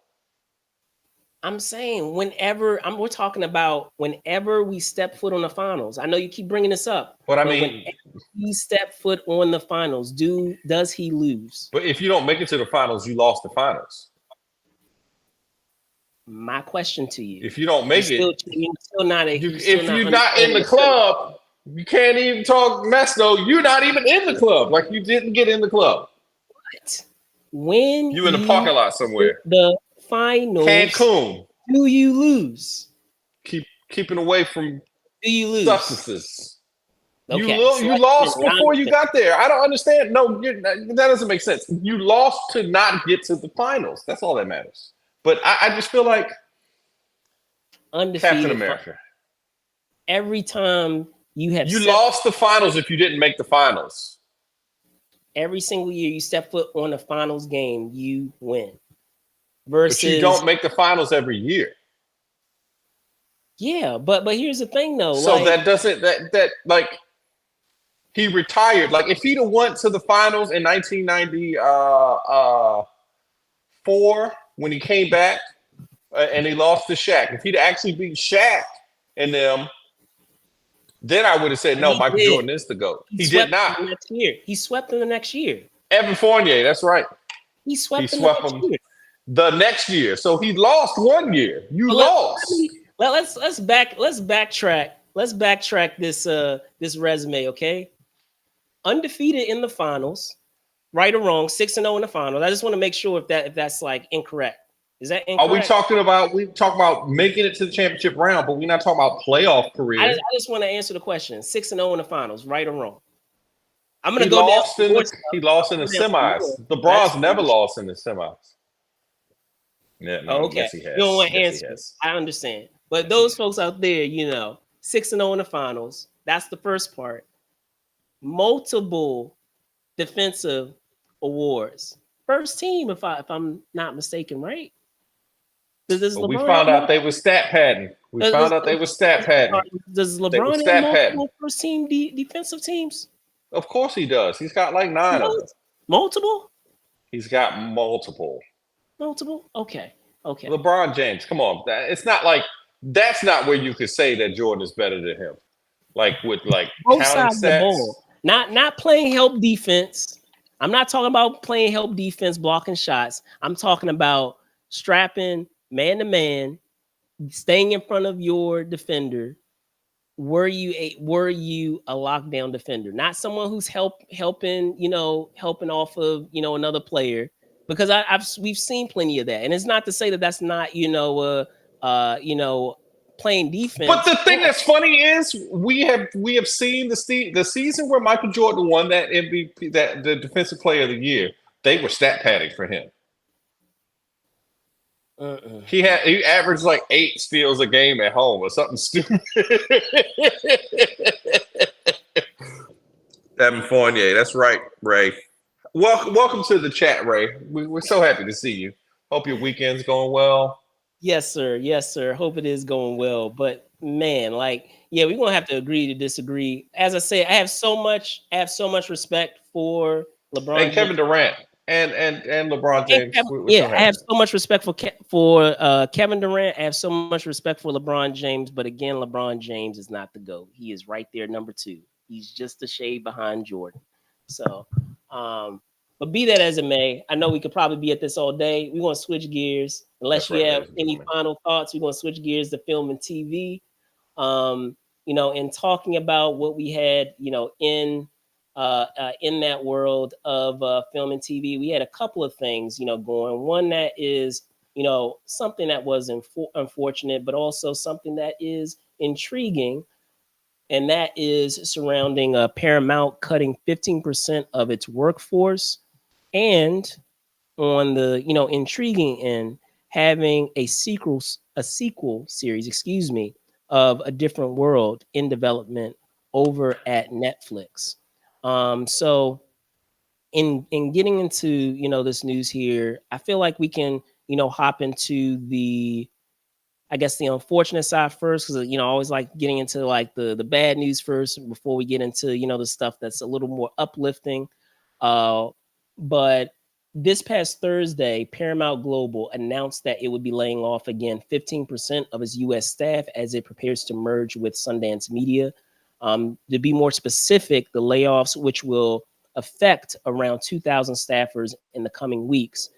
I'm saying we're talking about whenever we step foot on the finals. I know you keep bringing this up, But I but mean, whenever he step foot on the finals, does he lose? but if you don't make it to the finals, you lost the finals. My question to you: If you don't make you're it, still not if you're not in understanding the club, you can't even talk mess. Though you're not even in the club. Like you didn't get in the club. what? When You in the you parking lot hit somewhere. the finals, Cancun. do you lose? Keeping away from Do you lose? substances. Okay, so You lost before you got there. I don't understand. No, that doesn't make sense. You lost to not get to the finals. That's all that matters. But I just feel like undefeated. Captain America. Every time you lost the finals if you didn't make the finals. Every single year you step foot on a finals game, you win. Versus, but you don't make the finals every year. Yeah, but here's the thing though. So like, that doesn't that like he retired. Like if he'd have went to the finals in 1994 when he came back and he lost to Shaq, if he'd actually beat Shaq and them, then I would have said no. Michael Jordan is the GOAT. He did not. Next year, he swept them the next year. Evan Fournier, that's right. He swept them the next year. So he lost 1 year. You lost. Let's backtrack. Let's backtrack this resume, okay? Undefeated in the finals, right or wrong, 6-0 in the finals. I just want to make sure if that's like incorrect. Is that incorrect? Are we talking about making it to the championship round, but we're not talking about playoff career? I just want to answer the question. 6-0 in the finals, right or wrong? I'm gonna he go lost in the semis. LeBron's never lost in the semis. Yeah, Oh, no, okay. yes, he You don't has. want to Yes, he answer it. has. I understand. But Yes, he those has. folks out there, 6-0 in the finals. That's the first part. Multiple defensive awards. First team, if I'm not mistaken, right? Does But we LeBron have found out multiple? they were stat padding. We found Does, out they were stat I'm padding. sorry, does They were LeBron have stat padding. multiple first team defensive teams? Of course he does. He's got like He 9 of them. does? Multiple? He's got multiple. Multiple? Okay. Okay. LeBron James, come on. It's not like that's not where you could say that Jordan is better than him. Like with like Both counting sides of the ball. stats. Not playing help defense. I'm not talking about playing help defense, blocking shots. I'm talking about strapping man to man, staying in front of your defender. Were you a lockdown defender? Not someone who's helping off of another player. Because we've seen plenty of that. And it's not to say that that's not playing But defense. the thing Yeah. that's funny is we have seen the season where Michael Jordan won that MVP, that the Defensive Player of the Year. They were stat padding for him. Uh-uh. He averaged like 8 steals a game at home or something stupid. Evan Fournier, that's right, Ray. Welcome to the chat, Ray. We're so happy to see you. Hope your weekend's going well. Yes, sir. Yes, sir. Hope it is going well. But man, like, yeah, we're gonna have to agree to disagree. As I say, I have so much respect for And LeBron James. Kevin Durant and LeBron And James, we're so yeah, I happy. have so much respect for Kevin Durant. I have so much respect for LeBron James. But again, LeBron James is not the GOAT. He is right there, number two. He's just a shade behind Jordan. So, um, but be that as it may, I know we could probably be at this all day. We're gonna switch gears. Unless That's you right, have ladies and any gentlemen. final thoughts, we're gonna switch gears to film and TV. In talking about what we had, in that world of film and TV, we had a couple of things, going. One that is, something that was unfortunate, but also something that is intriguing, and that is surrounding Paramount cutting 15% of its workforce, and on the intriguing end, having a sequel series, excuse me, of A Different World in development over at Netflix. So in getting into this news here, I feel like we can hop into the, I guess, the unfortunate side first, because I always like getting into like the bad news first before we get into the stuff that's a little more uplifting. Uh, but this past Thursday, Paramount Global announced that it would be laying off again 15% of its U.S. staff as it prepares to merge with Sundance Media. To be more specific, the layoffs, which will affect around 2,000 staffers in the coming weeks,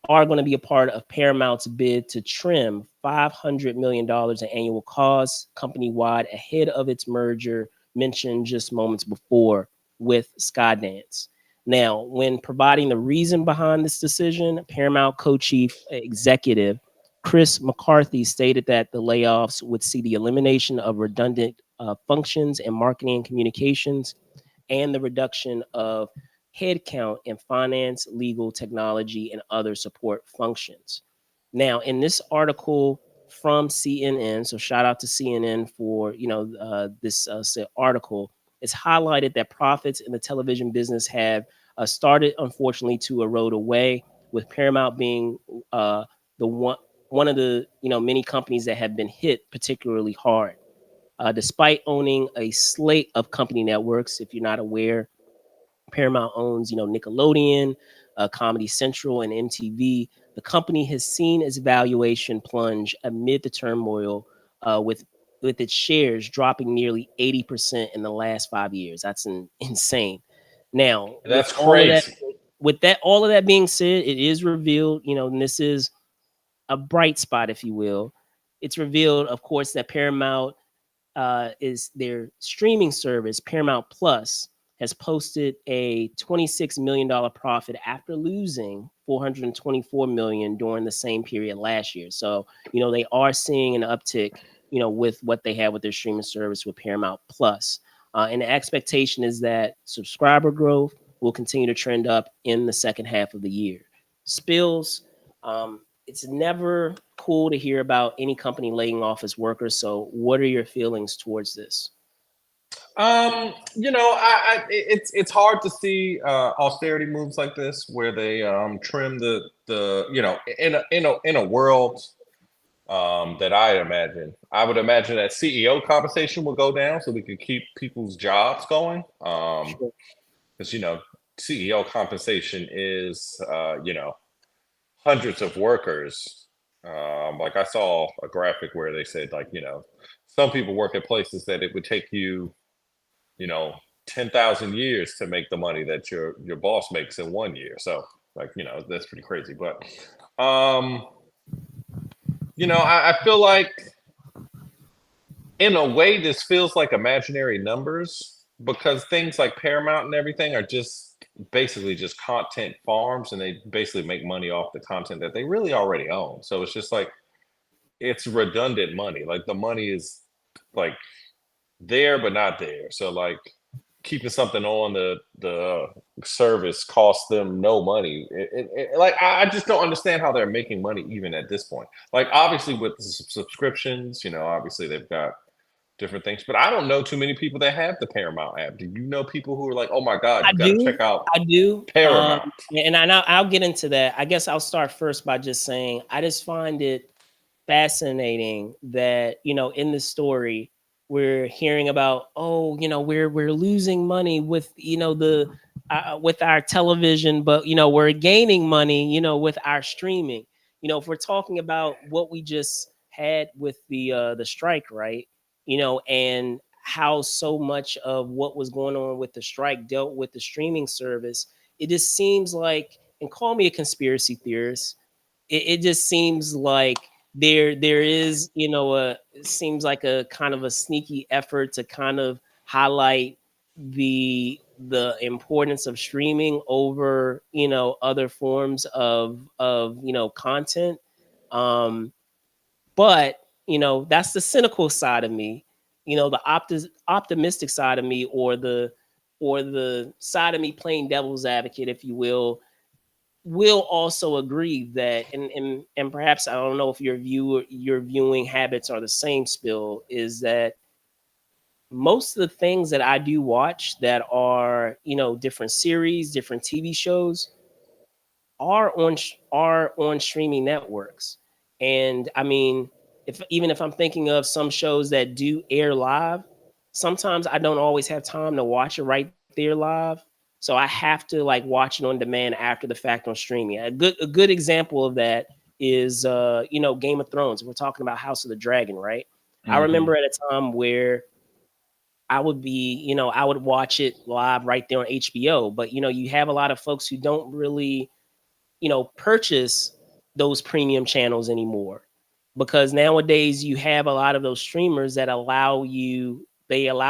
are going to be a part of Paramount's bid to trim $500 million in annual costs company wide ahead of its merger mentioned just moments before with Skydance. Now, when providing the reason behind this decision, Paramount co chief executive Chris McCarthy stated that the layoffs would see the elimination of redundant functions in marketing and communications, and the reduction of headcount in finance, legal, technology, and other support functions. Now, in this article from CNN, so shout out to CNN for this said article, it's highlighted that profits in the television business have started, unfortunately, to erode away, with Paramount being the one of the many companies that have been hit particularly hard. Despite owning a slate of company networks, if you're not aware, Paramount owns, Nickelodeon, Comedy Central, and MTV. The company has seen its valuation plunge amid the turmoil, with its shares dropping nearly 80% in the last 5 years. That's insane. Now, That's crazy. with that, all of that being said, it is revealed, and this is a bright spot, if you will. It's revealed, of course, that Paramount is their streaming service, Paramount Plus, has posted a $26 million profit after losing $424 million during the same period last year. So, they are seeing an uptick, with what they have with their streaming service with Paramount Plus. And the expectation is that subscriber growth will continue to trend up in the second half of the year. Spills, it's never cool to hear about any company laying off its workers. So, what are your feelings towards this? It's hard to see austerity moves like this where they trim the in a world that I would imagine that CEO compensation will go down so we could keep people's jobs going. Sure. Because CEO compensation is hundreds of workers. Like I saw a graphic where they said like some people work at places that it would take you know 10,000 years to make the money that your boss makes in 1 year. So like that's pretty crazy. But um, I feel like in a way this feels like imaginary numbers because things like Paramount and everything are just basically just content farms and they basically make money off the content that they really already own. So it's just like it's redundant money. Like the money is like there but not there. So like keeping something on the service costs them no money. Like I just don't understand how they're making money even at this point. Like obviously with the subscriptions, obviously they've got different things, but I don't know too many people that have the Paramount app. Do you know people who are like, "Oh my God, I you got to do. check out I do. Paramount"? And I'll get into that. I guess I'll start first by just saying I just find it fascinating that in the story we're hearing about, oh, we're losing money with the with our television, but we're gaining money with our streaming. If we're talking about what we just had with the strike, right? And how so much of what was going on with the strike dealt with the streaming service. It just seems like, and call me a conspiracy theorist, it just seems like there is a, it seems like a kind of a sneaky effort to kind of highlight the importance of streaming over other forms of content. um but that's the cynical side of me. The optimistic side of me, or the side of me playing devil's advocate, if you will also agree that, and perhaps I don't know if your viewing habits are the same, Spill, is that most of the things that I do watch that are different series, different TV shows are on streaming networks. And I mean, if even if I'm thinking of some shows that do air live, sometimes I don't always have time to watch it right there live. So I have to like watch it on demand after the fact on streaming. A good example of that is Game of Thrones. We're talking about House of the Dragon, right? I Hmm. remember at a time where I would watch it live right there on HBO. But you have a lot of folks who don't really purchase those premium channels anymore, because nowadays you have a lot of those streamers that allow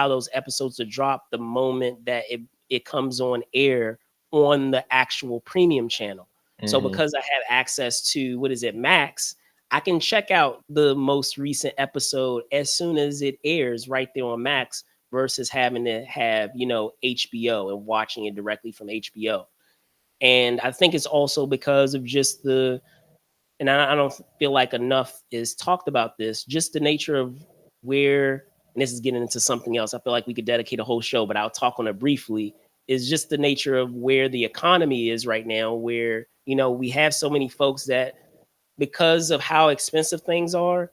those episodes to drop the moment that it comes on air on the actual premium channel. So Hmm. because I have access to, what is it, Max, I can check out the most recent episode as soon as it airs right there on Max, versus having to have HBO and watching it directly from HBO. And I think it's also because of just and I don't feel like enough is talked about this, just the nature of where, and this is getting into something else. I feel like we could dedicate a whole show, but I'll talk on it briefly. Is just the nature of where the economy is right now, where, we have so many folks that, because of how expensive things are,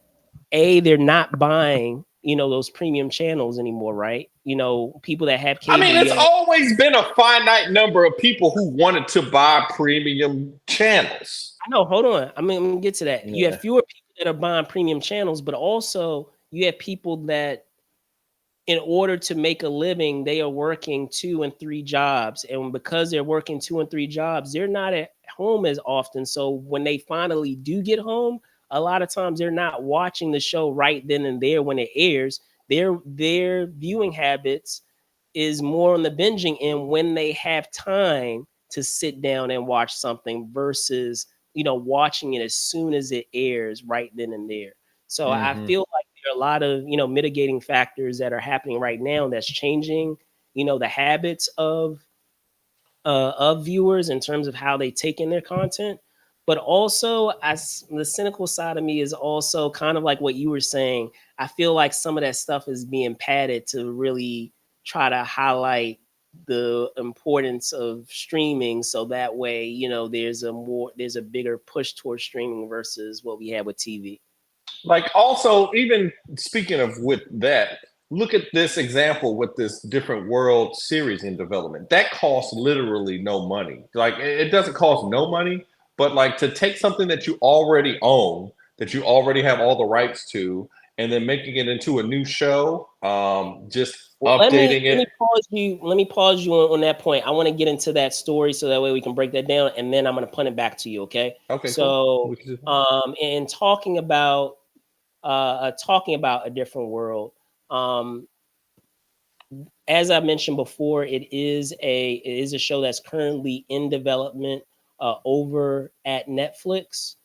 they're not buying, those premium channels anymore, right? People that have I mean, cable, it's always been a finite number of people who wanted to buy premium channels. I know. Hold on. I'm gonna get to that. You have Yeah. fewer people that are buying premium channels, but also you have people that, in order to make a living, they are working two and three jobs, and because they're working two and three jobs, they're not at home as often. So when they finally do get home, a lot of times they're not watching the show right then and there when it airs. Their viewing habits is more on the binging end when they have time to sit down and watch something, versus watching it as soon as it airs right then and there. So I Hmm. feel like there are a lot of mitigating factors that are happening right now that's changing the habits of viewers in terms of how they take in their content. But also, the cynical side of me is also kind of like what you were saying. I feel like some of that stuff is being padded to really try to highlight the importance of streaming, so that way, there's a bigger push towards streaming versus what we had with TV. Like, also, even speaking of with that, look at this example with this different world series in development. That costs literally no money. Like, it doesn't cost no money, but like to take something that you already own, that you already have all the rights to, and then making it into a new show, just Well, updating let it. me pause you. Let me pause you on that point. I want to get into that story so that way we can break that down, and then I'm going to punt it back to you. Okay. Okay, cool. So, We can do that. in talking about a different world, um, as I mentioned before, it is a show that's currently in development over at Netflix.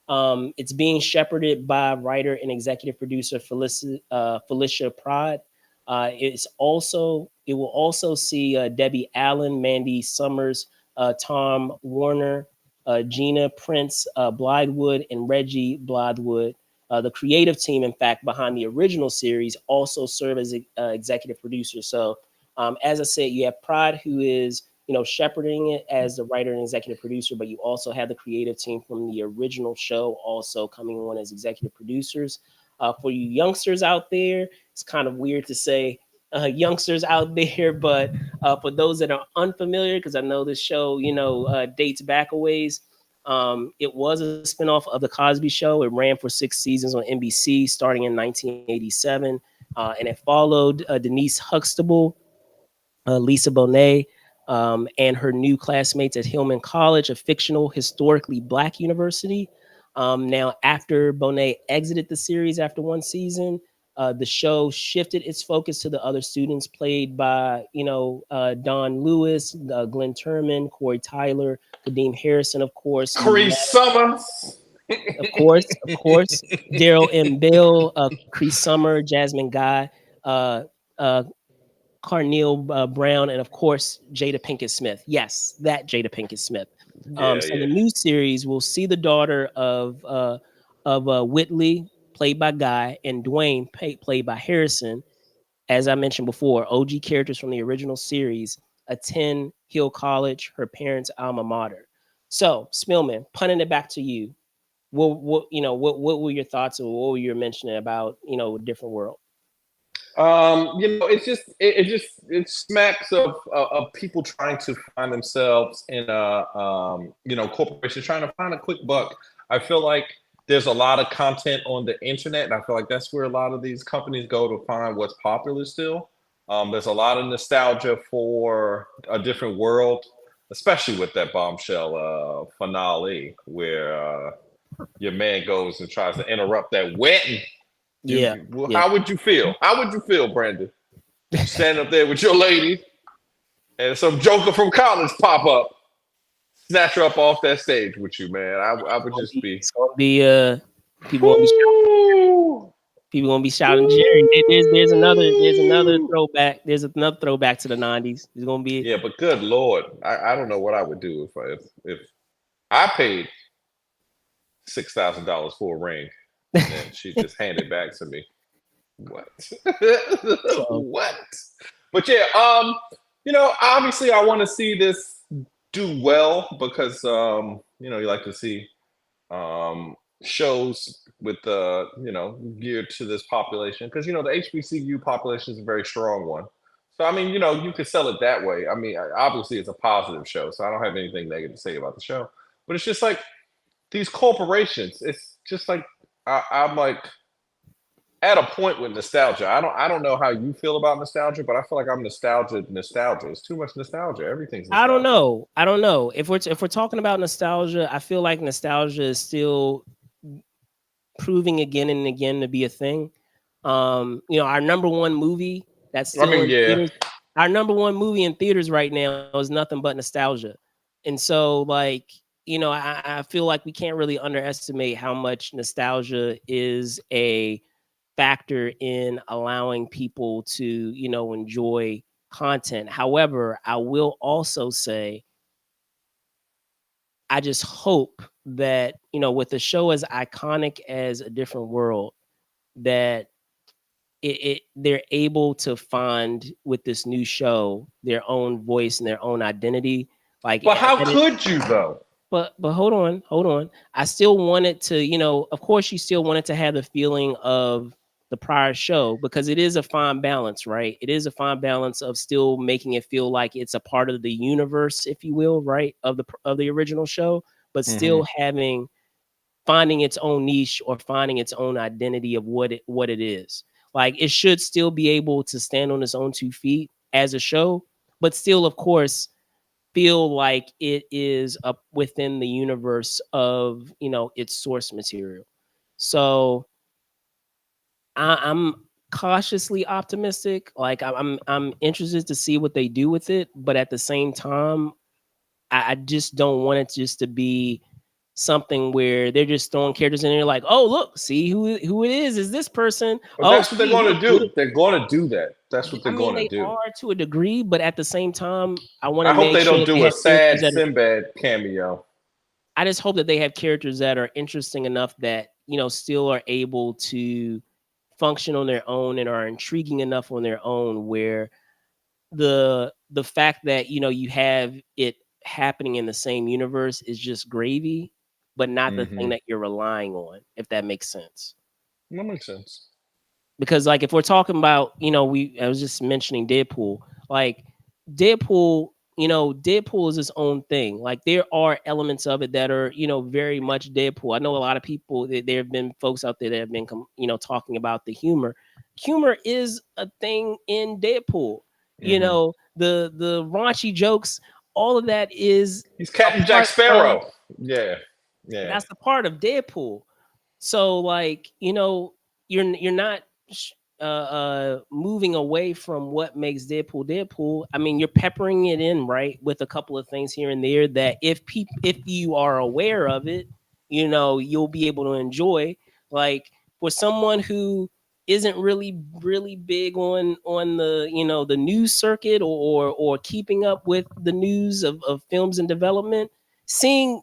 It's being shepherded by writer and executive producer Felicia Pride. It will also see Debbie Allen, Mandy Summers, Tom Warner, Gina Prince Blythewood, and Reggie Blythewood. The creative team, in fact, behind the original series also serve as executive producers. So, as I said, you have Pride, who is shepherding it as the writer and executive producer, but you also have the creative team from the original show also coming on as executive producers. For you youngsters out there, it's kind of weird to say youngsters out there, but for those that are unfamiliar, because I know this show dates back a ways. It was a spinoff of the Cosby Show. It ran for 6 seasons on NBC, starting in 1987, and it followed Denise Huxtable, Lisa Bonet, and her new classmates at Hillman College, a fictional, historically black university. Now, after Bonet exited the series after one season, the show shifted its focus to the other students played by, Don Lewis, Glenn Turman, Corey Tyler, Kadeem Harrison, of course. Cree Summers. Of course, Daryl M. Bill, Cree Summer, Jasmine Guy, uh, uh, Carneal Brown, and of course Jada Pinkett Smith. Yes, that Jada Pinkett Smith. Yeah, So yeah. the new series will see the daughter of Whitley, played by Guy, and Dwayne, played by Harrison. As I mentioned before, OG characters from the original series attend Hill College, her parents' alma mater. So, Spillman, punting it back to you. What were your thoughts, or what were you mentioning about different world? It's just it smacks of people trying to find themselves in a corporation trying to find a quick buck. I feel like there's a lot of content on the internet, and I feel like that's where a lot of these companies go to find what's popular still. There's a lot of nostalgia for a different world, especially with that bombshell finale where your man goes and tries to interrupt that wedding. Yeah, yeah. How would you feel? How would you feel, Brandon? You stand up there with your lady, and some joker from college pop up, snatch her up off that stage with you, man. I would just be. It's gonna be people gonna be Whoo! shouting Jerry. There's another Woo! throwback. There's another throwback to the '90s. There's gonna be Yeah, but good lord, I don't know what I would do if I paid $6,000 for a ring and then she just handed it back to me. What? so. What? But yeah, obviously I want to see this do well because you like to see shows with geared to this population because the HBCU population is a very strong one. So I mean, you could sell it that way. I mean, obviously it's a positive show, so I don't have anything negative to say about the show. But it's just like these corporations. It's just like I'm like at a point with nostalgia. I don't know how you feel about nostalgia, but I feel like I'm nostalgia. Nostalgia. It's too much nostalgia. Everything's I don't nostalgia. know. I don't know if we're talking about nostalgia. I feel like nostalgia is still proving again and again to be a thing. Our number one movie that's I still mean, in yeah. theaters. Our number one movie in theaters right now is nothing but nostalgia, and so like I feel like we can't really underestimate how much nostalgia is a factor in allowing people to enjoy content. However, I will also say I just hope that, with the show as iconic as A Different World, that they're able to find with this new show their own voice and their own identity. Like, But how could you though? but hold on. I still wanted to, of course, you still wanted to have the feeling of the prior show, because it is a fine balance, right? It is a fine balance of still making it feel like it's a part of the universe, if you will, right, of the original show, but Mm-hmm. still having finding its own niche or finding its own identity of what it is. Like, it should still be able to stand on its own 2 feet as a show, but still, of course, feel like it is up within the universe of, its source material. So I'm cautiously optimistic. Like, I'm interested to see what they do with it, but at the same time, I just don't want it just to be something where they're just throwing characters in there like, oh, look, see who it is this person. But Oh, that's what they're see, going look, to do. They're going to do that. That's what I they're mean, going to they do. are to a degree, but at the same time, I want to I hope make they sure don't that they do a have characters sad that are, Sinbad cameo. I just hope that they have characters that are interesting enough that, still are able to function on their own and are intriguing enough on their own, where the fact that, you have it happening in the same universe is just gravy, but not the thing Mm-hmm. that you're relying on, if that makes sense. That makes sense. Because, like, if we're talking about, I was just mentioning Deadpool, like, Deadpool, Deadpool is its own thing. Like, there are elements of it that are, very much Deadpool. I know a lot of people, there have been folks out there that have been talking about the humor is a thing in Deadpool. Mm-hmm. The raunchy jokes, all of that is He's a Captain Jack part of, Sparrow. Yeah, yeah. that's a part of Deadpool. So, like, you're not moving away from what makes Deadpool Deadpool. I mean, you're peppering it in, right, with a couple of things here and there that if you are aware of it, you'll be able to enjoy. Like, for someone who isn't really big on the, the news circuit, or keeping up with the news of films and development, seeing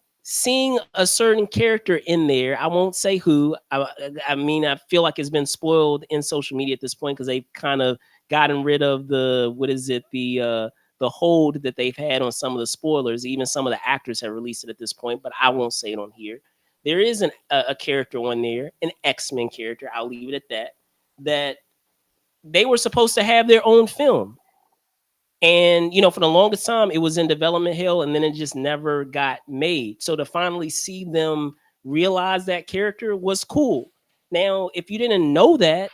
a certain character in there. I won't say who. I mean, I feel like it's been spoiled in social media at this point, because they've kind of gotten rid of the, what is it, the hold that they've had on some of the spoilers. Even some of the actors have released it at this point, but I won't say it on here. There is a character on there, an X-Men character. I'll leave it at that. That they were supposed to have their own film, and, for the longest time, it was in development hell, and then it just never got made. So to finally see them realize that character was cool. Now, if you didn't know that,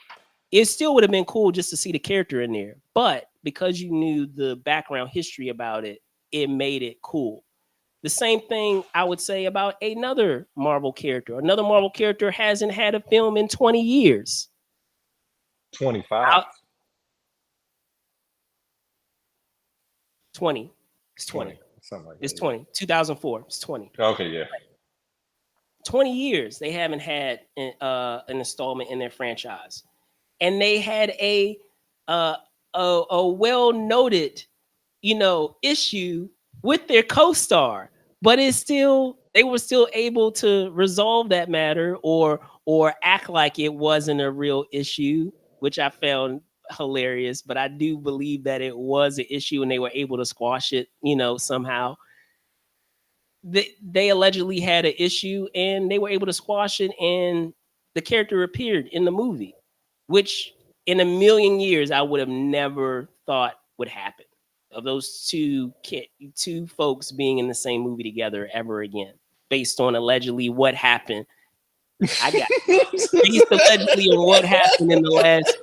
it still would have been cool just to see the character in there. But because you knew the background history about it, it made it cool. The same thing I would say about another Marvel character. Another Marvel character hasn't had a film in 20 years. 25. 20. It's 20. 20. Something like It's that, yeah. 20. 2004. It's 20. Okay, yeah. 20 years they haven't had an installment in their franchise, and they had uh, a well noted, issue with their co-star, but they were still able to resolve that matter, or act like it wasn't a real issue, which I found hilarious. But I do believe that it was an issue, and they were able to squash it, somehow. They allegedly had an issue, and they were able to squash it, and the character appeared in the movie, which in a million years I would have never thought would happen, of those two folks being in the same movie together ever again, based on allegedly what happened. I got based allegedly on what happened in the last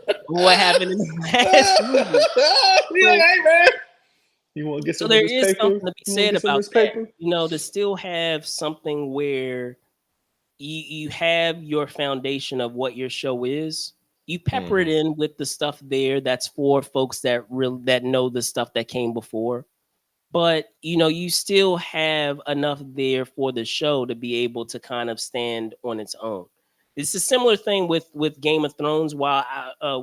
movie. Yeah, So, hey, man. You want to get so some of there this is paper? something to be You want to said get some of about this that. paper? To still have something where you have your foundation of what your show is. You pepper it Mm-hmm. in with the stuff there that's for folks that know the stuff that came before. But, you still have enough there for the show to be able to kind of stand on its own. It's a similar thing with Game of Thrones, while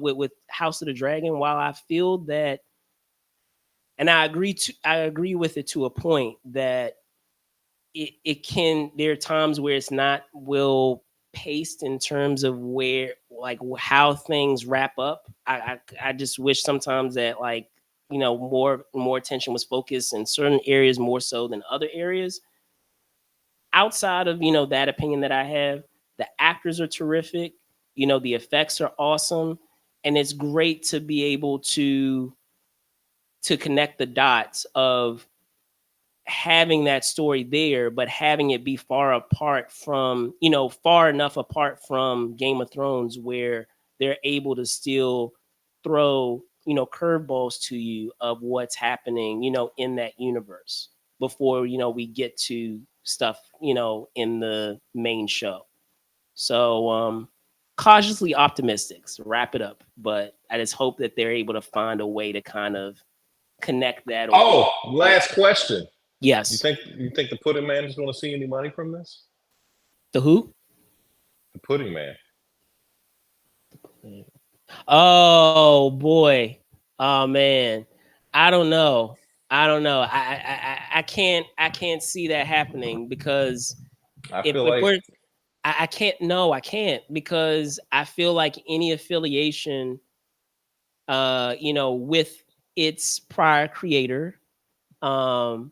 with House of the Dragon. While I feel that, and I agree with it to a point, that it can, there are times where it's not well paced in terms of where, like, how things wrap up. I just wish sometimes that, like, more attention was focused in certain areas more so than other areas. Outside of that opinion that I have, the actors are terrific. The effects are awesome, and it's great to be able to connect the dots of having that story there, but having it be far apart from, far enough apart from Game of Thrones where they're able to still throw, curveballs to you of what's happening, in that universe before, we get to stuff, in the main show. So, cautiously optimistic, so wrap it up. But I just hope that they're able to find a way to kind of connect that on. Oh, last question. You Yes. think you think the Pudding Man is going to see any money from this? The who? The Pudding Man. Oh boy. Oh man. I don't know. I don't know. I can't see that happening because I if feel if like we're I can't, no, I can't, because I feel like any affiliation with its prior creator, um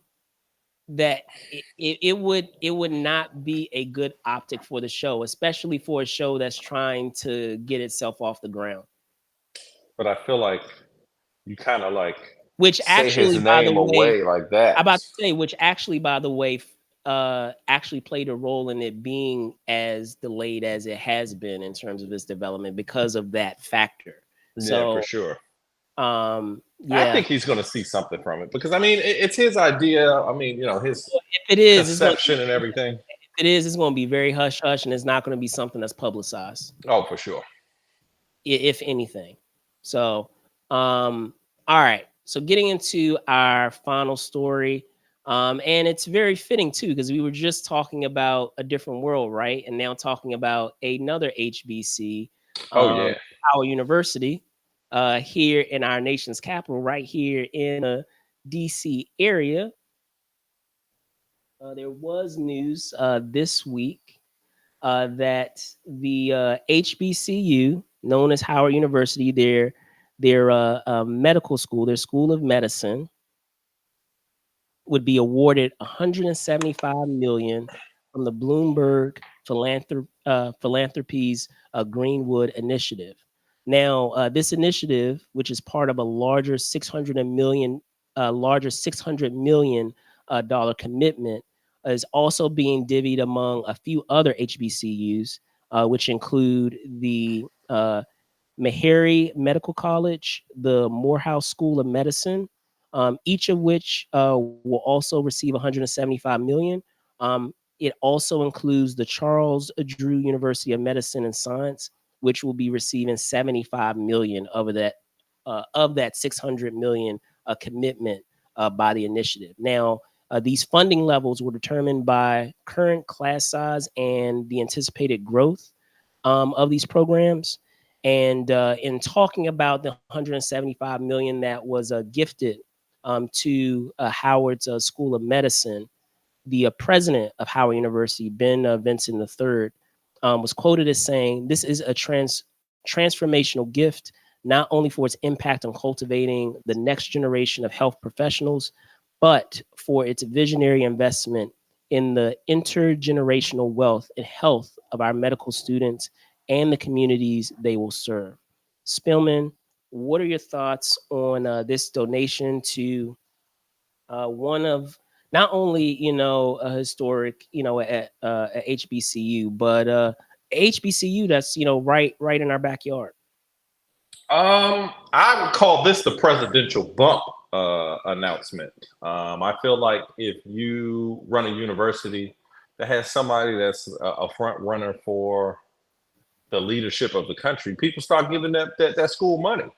that it would not be a good optic for the show, especially for a show that's trying to get itself off the ground. but I feel like you kind of like Which say his actually, by the name way, away like that. I'm about to say, which actually, by the way, actually played a role in it being as delayed as it has been in terms of its development because of that factor. Yeah, for So, sure. I yeah, think he's going to see something from it because I mean it's his idea. I mean, his if it is, it's going to conception and everything. it's going to be very hush hush, and it's not going to be something that's publicized, Oh, for sure. if anything. So, all right. So getting into our final story, and it's very fitting too because we were just talking about a different world, right? And now talking about another HBC, Oh yeah. Howard University, here in our nation's capital, right here in the DC area. There was news this week that the HBCU, known as Howard University, their medical school, their School of Medicine, would be awarded 175 million from the Bloomberg Philanthropies Greenwood Initiative. Now, this initiative, which is part of a larger 600 million dollar commitment, is also being divvied among a few other HBCUs, which include the Meharry Medical College, the Morehouse School of Medicine, each of which will also receive 175 million. It also includes the Charles Drew University of Medicine and Science, which will be receiving 75 million of that 600 million commitment by the initiative. Now, these funding levels were determined by current class size and the anticipated growth of these programs. And in talking about the 175 million that was gifted to Howard's School of Medicine, the president of Howard University, Ben Vincent III, was quoted as saying, "This is a transformational gift, not only for its impact on cultivating the next generation of health professionals, but for its visionary investment in the intergenerational wealth and health of our medical students and the communities they will serve." Spillman, what are your thoughts on this donation to one of not only a historic a HBCU, but HBCU that's right in our backyard? I would call this the presidential bump announcement. I feel like if you run a university that has somebody that's a front runner for the leadership of the country, people start giving that school money.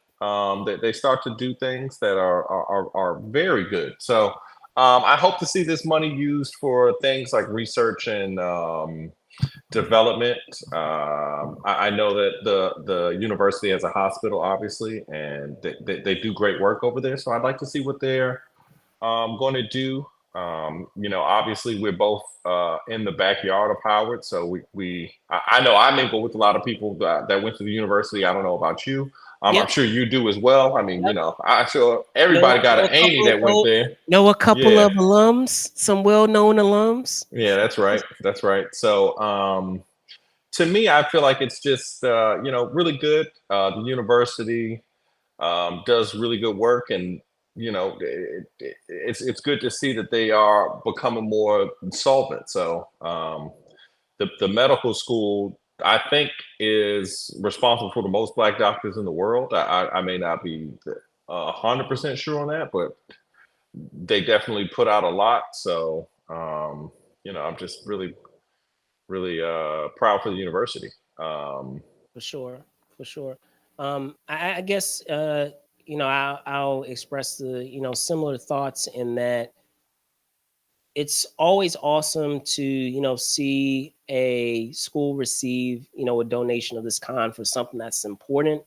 They start to do things that are very good. So I hope to see this money used for things like research and development. I know that the university has a hospital, obviously, and they do great work over there. So I'd like to see what they're going to do Obviously we're both in the backyard of Howard, so I know I mingle with a lot of people that went to the university. I don't know about you. I'm Yep. sure you do as well. I mean, Yep. I'm sure everybody Know got know an a auntie couple that went know there. know a couple Yeah, of alums, some well-known alums. yeah, that's right. That's right. So, to me, I feel like it's just really good. The university does really good work, and it's good to see that they are becoming more solvent. So the medical school, I think, is responsible for the most black doctors in the world. I may not be 100% sure on that, but they definitely put out a lot. So I'm just really proud for the university. Um, For sure, for sure. I guess I'll express the similar thoughts in that it's always awesome to see a school receive a donation of this kind for something that's important.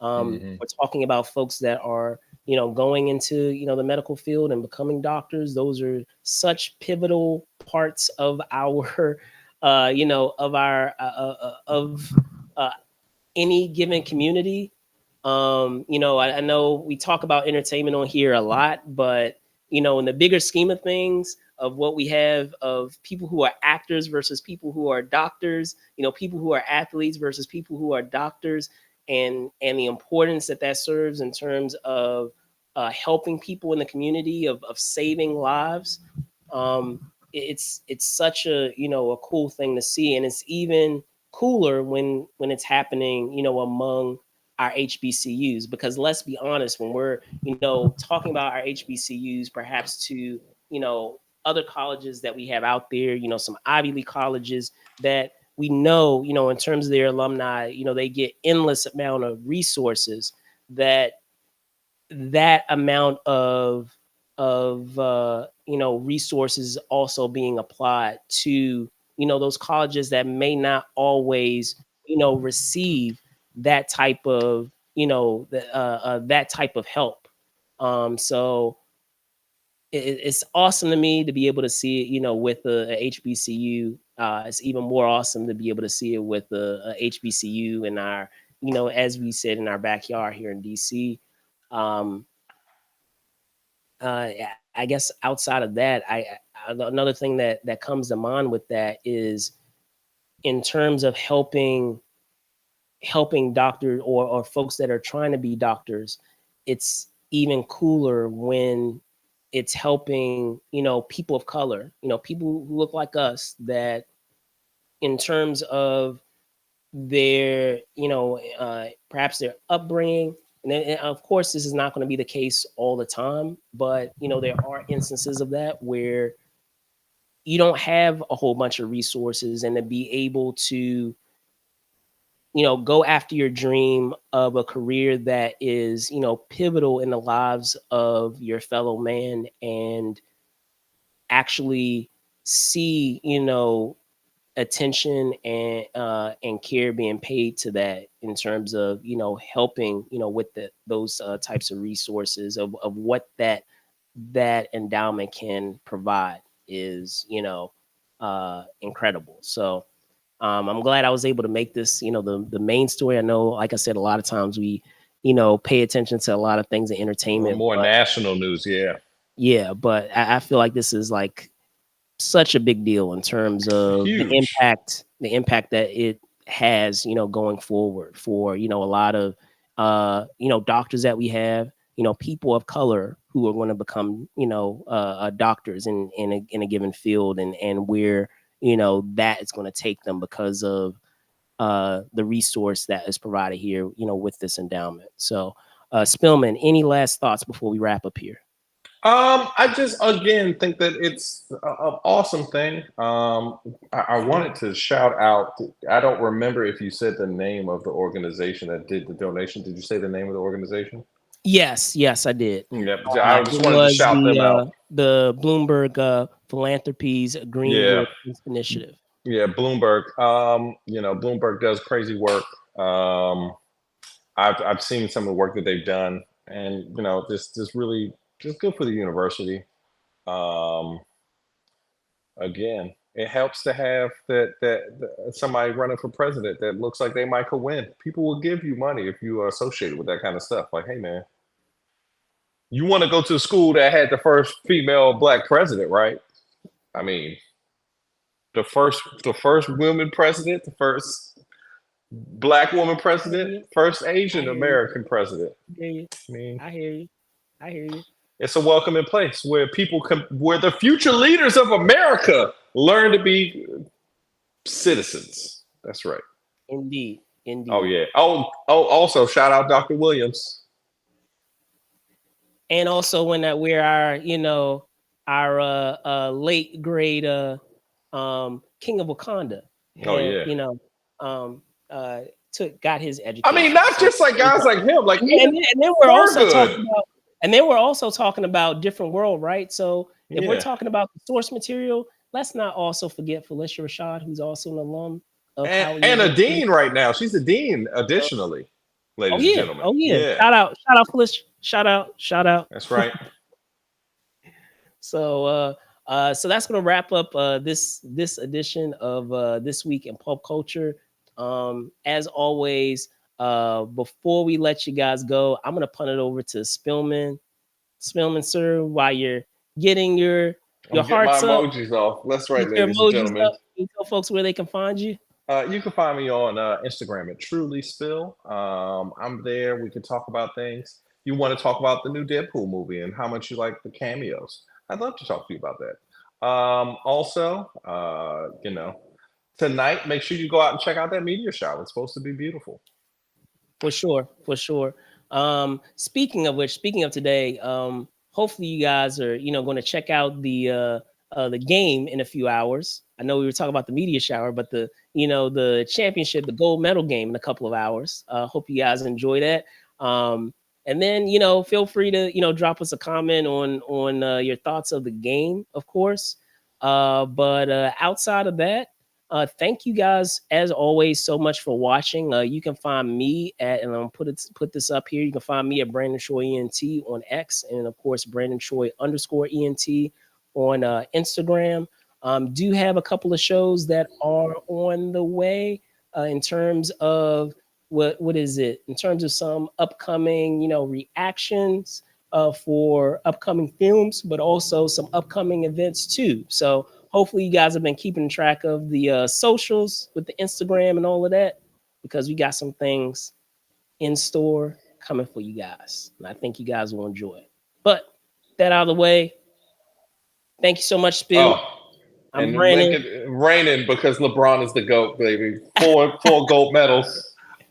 mhm. We're talking about folks that are going into the medical field and becoming doctors. Those are such pivotal parts of our of our of any given community. I know we talk about entertainment on here a lot, but in the bigger scheme of things, of what we have of people who are actors versus people who are doctors, people who are athletes versus people who are doctors, and the importance that that serves in terms of helping people in the community, of saving lives. It's such a cool thing to see, and it's even cooler when it's happening among our HBCUs, because let's be honest, when we're talking about our HBCUs, perhaps to other colleges that we have out there, some Ivy League colleges that we know in terms of their alumni, they get endless amount of resources, that amount of resources also being applied to those colleges that may not always receive that type of that type of help. So it's awesome to me to be able to see it with a HBCU. It's even more awesome to be able to see it with a HBCU in our as we said, in our backyard here in DC. um I guess outside of that, another thing that comes to mind with that is in terms of helping doctors, or folks that are trying to be doctors. It's even cooler when it's helping people of color, people who look like us, that in terms of their perhaps their upbringing. And of course this is not going to be the case all the time, but there are instances of that where you don't have a whole bunch of resources, and to be able to go after your dream of a career that is pivotal in the lives of your fellow man, and actually see attention and care being paid to that, in terms of helping with those types of resources, of what that endowment can provide, is incredible. So I'm glad I was able to make this the main story. I know, like I said, a lot of times we pay attention to a lot of things in entertainment, More but national news, yeah. yeah, but I feel like this is like such a big deal in terms of Huge. the impact that it has going forward for a lot of doctors that we have, people of color who are going to become doctors in a given field, and where that is going to take them because of the resource that is provided here with this endowment. So Spillman, any last thoughts before we wrap up here? I just again think that it's an awesome thing. I wanted to shout out. I don't remember if you said the name of the organization that did the donation. Did you say the name of the organization? Yes, I did. Yep. I just It wanted to was shout them out. the Bloomberg Philanthropies Yeah, Greenwood Initiative. yeah. Bloomberg. Bloomberg does crazy work. Um, I've seen some of the work that they've done, and just really just good for the university. again, it helps to have that somebody running for president that looks like they might could win. People will give you money if you are associated with that kind of stuff. Like, hey man, you want to go to a school that had the first female black president, right? I mean, the first woman president, the first black woman I hear president, you. first I Asian hear you. American president. I hear you. I mean, I hear you. I hear you. it's a welcoming place where people can, where the future leaders of America learn to be citizens. That's right. Indeed. Oh Indeed. yeah. Also shout out Dr. Williams. And also when that we're our, our late grade King of Wakanda Oh had, yeah. um got his I mean, education. not So just like guys like him, like and even then we're also Thurgood. talking about and then we're also talking about different world, right? So if we're Yeah. talking about the source material, let's not also forget Felicia Rashad, who's also an alum of And, Howard and a University. dean right now. She's a dean, additionally, Oh ladies and yeah, gentlemen. oh yeah. Yeah, Shout out, Felicia. Shout out. that's right. So so that's gonna wrap up this edition of This Week in Pulp Culture. As always, before we let you guys go, I'm gonna punt it over to Spillman. Spillman, sir, while you're getting your I'm getting my hearts up, emojis off. That's right, get your ladies and emojis gentlemen. up, you tell folks where they can find you. You can find me on Instagram at Truly Spill. I'm there. We can talk about things. You want to talk about the new Deadpool movie and how much you like the cameos? I'd love to talk to you about that. Also, tonight, make sure you go out and check out that media shower. It's supposed to be beautiful. For sure, for sure. Speaking of which, speaking of today, hopefully you guys are, going to check out the game in a few hours. I know we were talking about the media shower, but the championship, the gold medal game in a couple of hours. Hope you guys enjoy that. And then, feel free to, drop us a comment on your thoughts of the game, of course. But outside of that, thank you guys as always so much for watching. You can find me at, and I'll put this up here. You can find me at Brandon Choi ENT on X, and of course Brandon Choi _ENT on Instagram. Do have a couple of shows that are on the way in terms of what is it? In terms of some upcoming, reactions for upcoming films, but also some upcoming events too. So hopefully you guys have been keeping track of the socials with the Instagram and all of that, because we got some things in store coming for you guys. And I think you guys will enjoy it. But that out of the way, thank you so much, Spill. I'm and Brandon. make it raining because LeBron is the GOAT, baby. Four gold medals.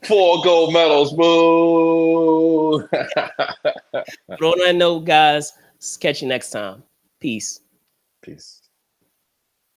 4 gold medals. Boo. But on that note, guys, catch you next time. Peace. Peace.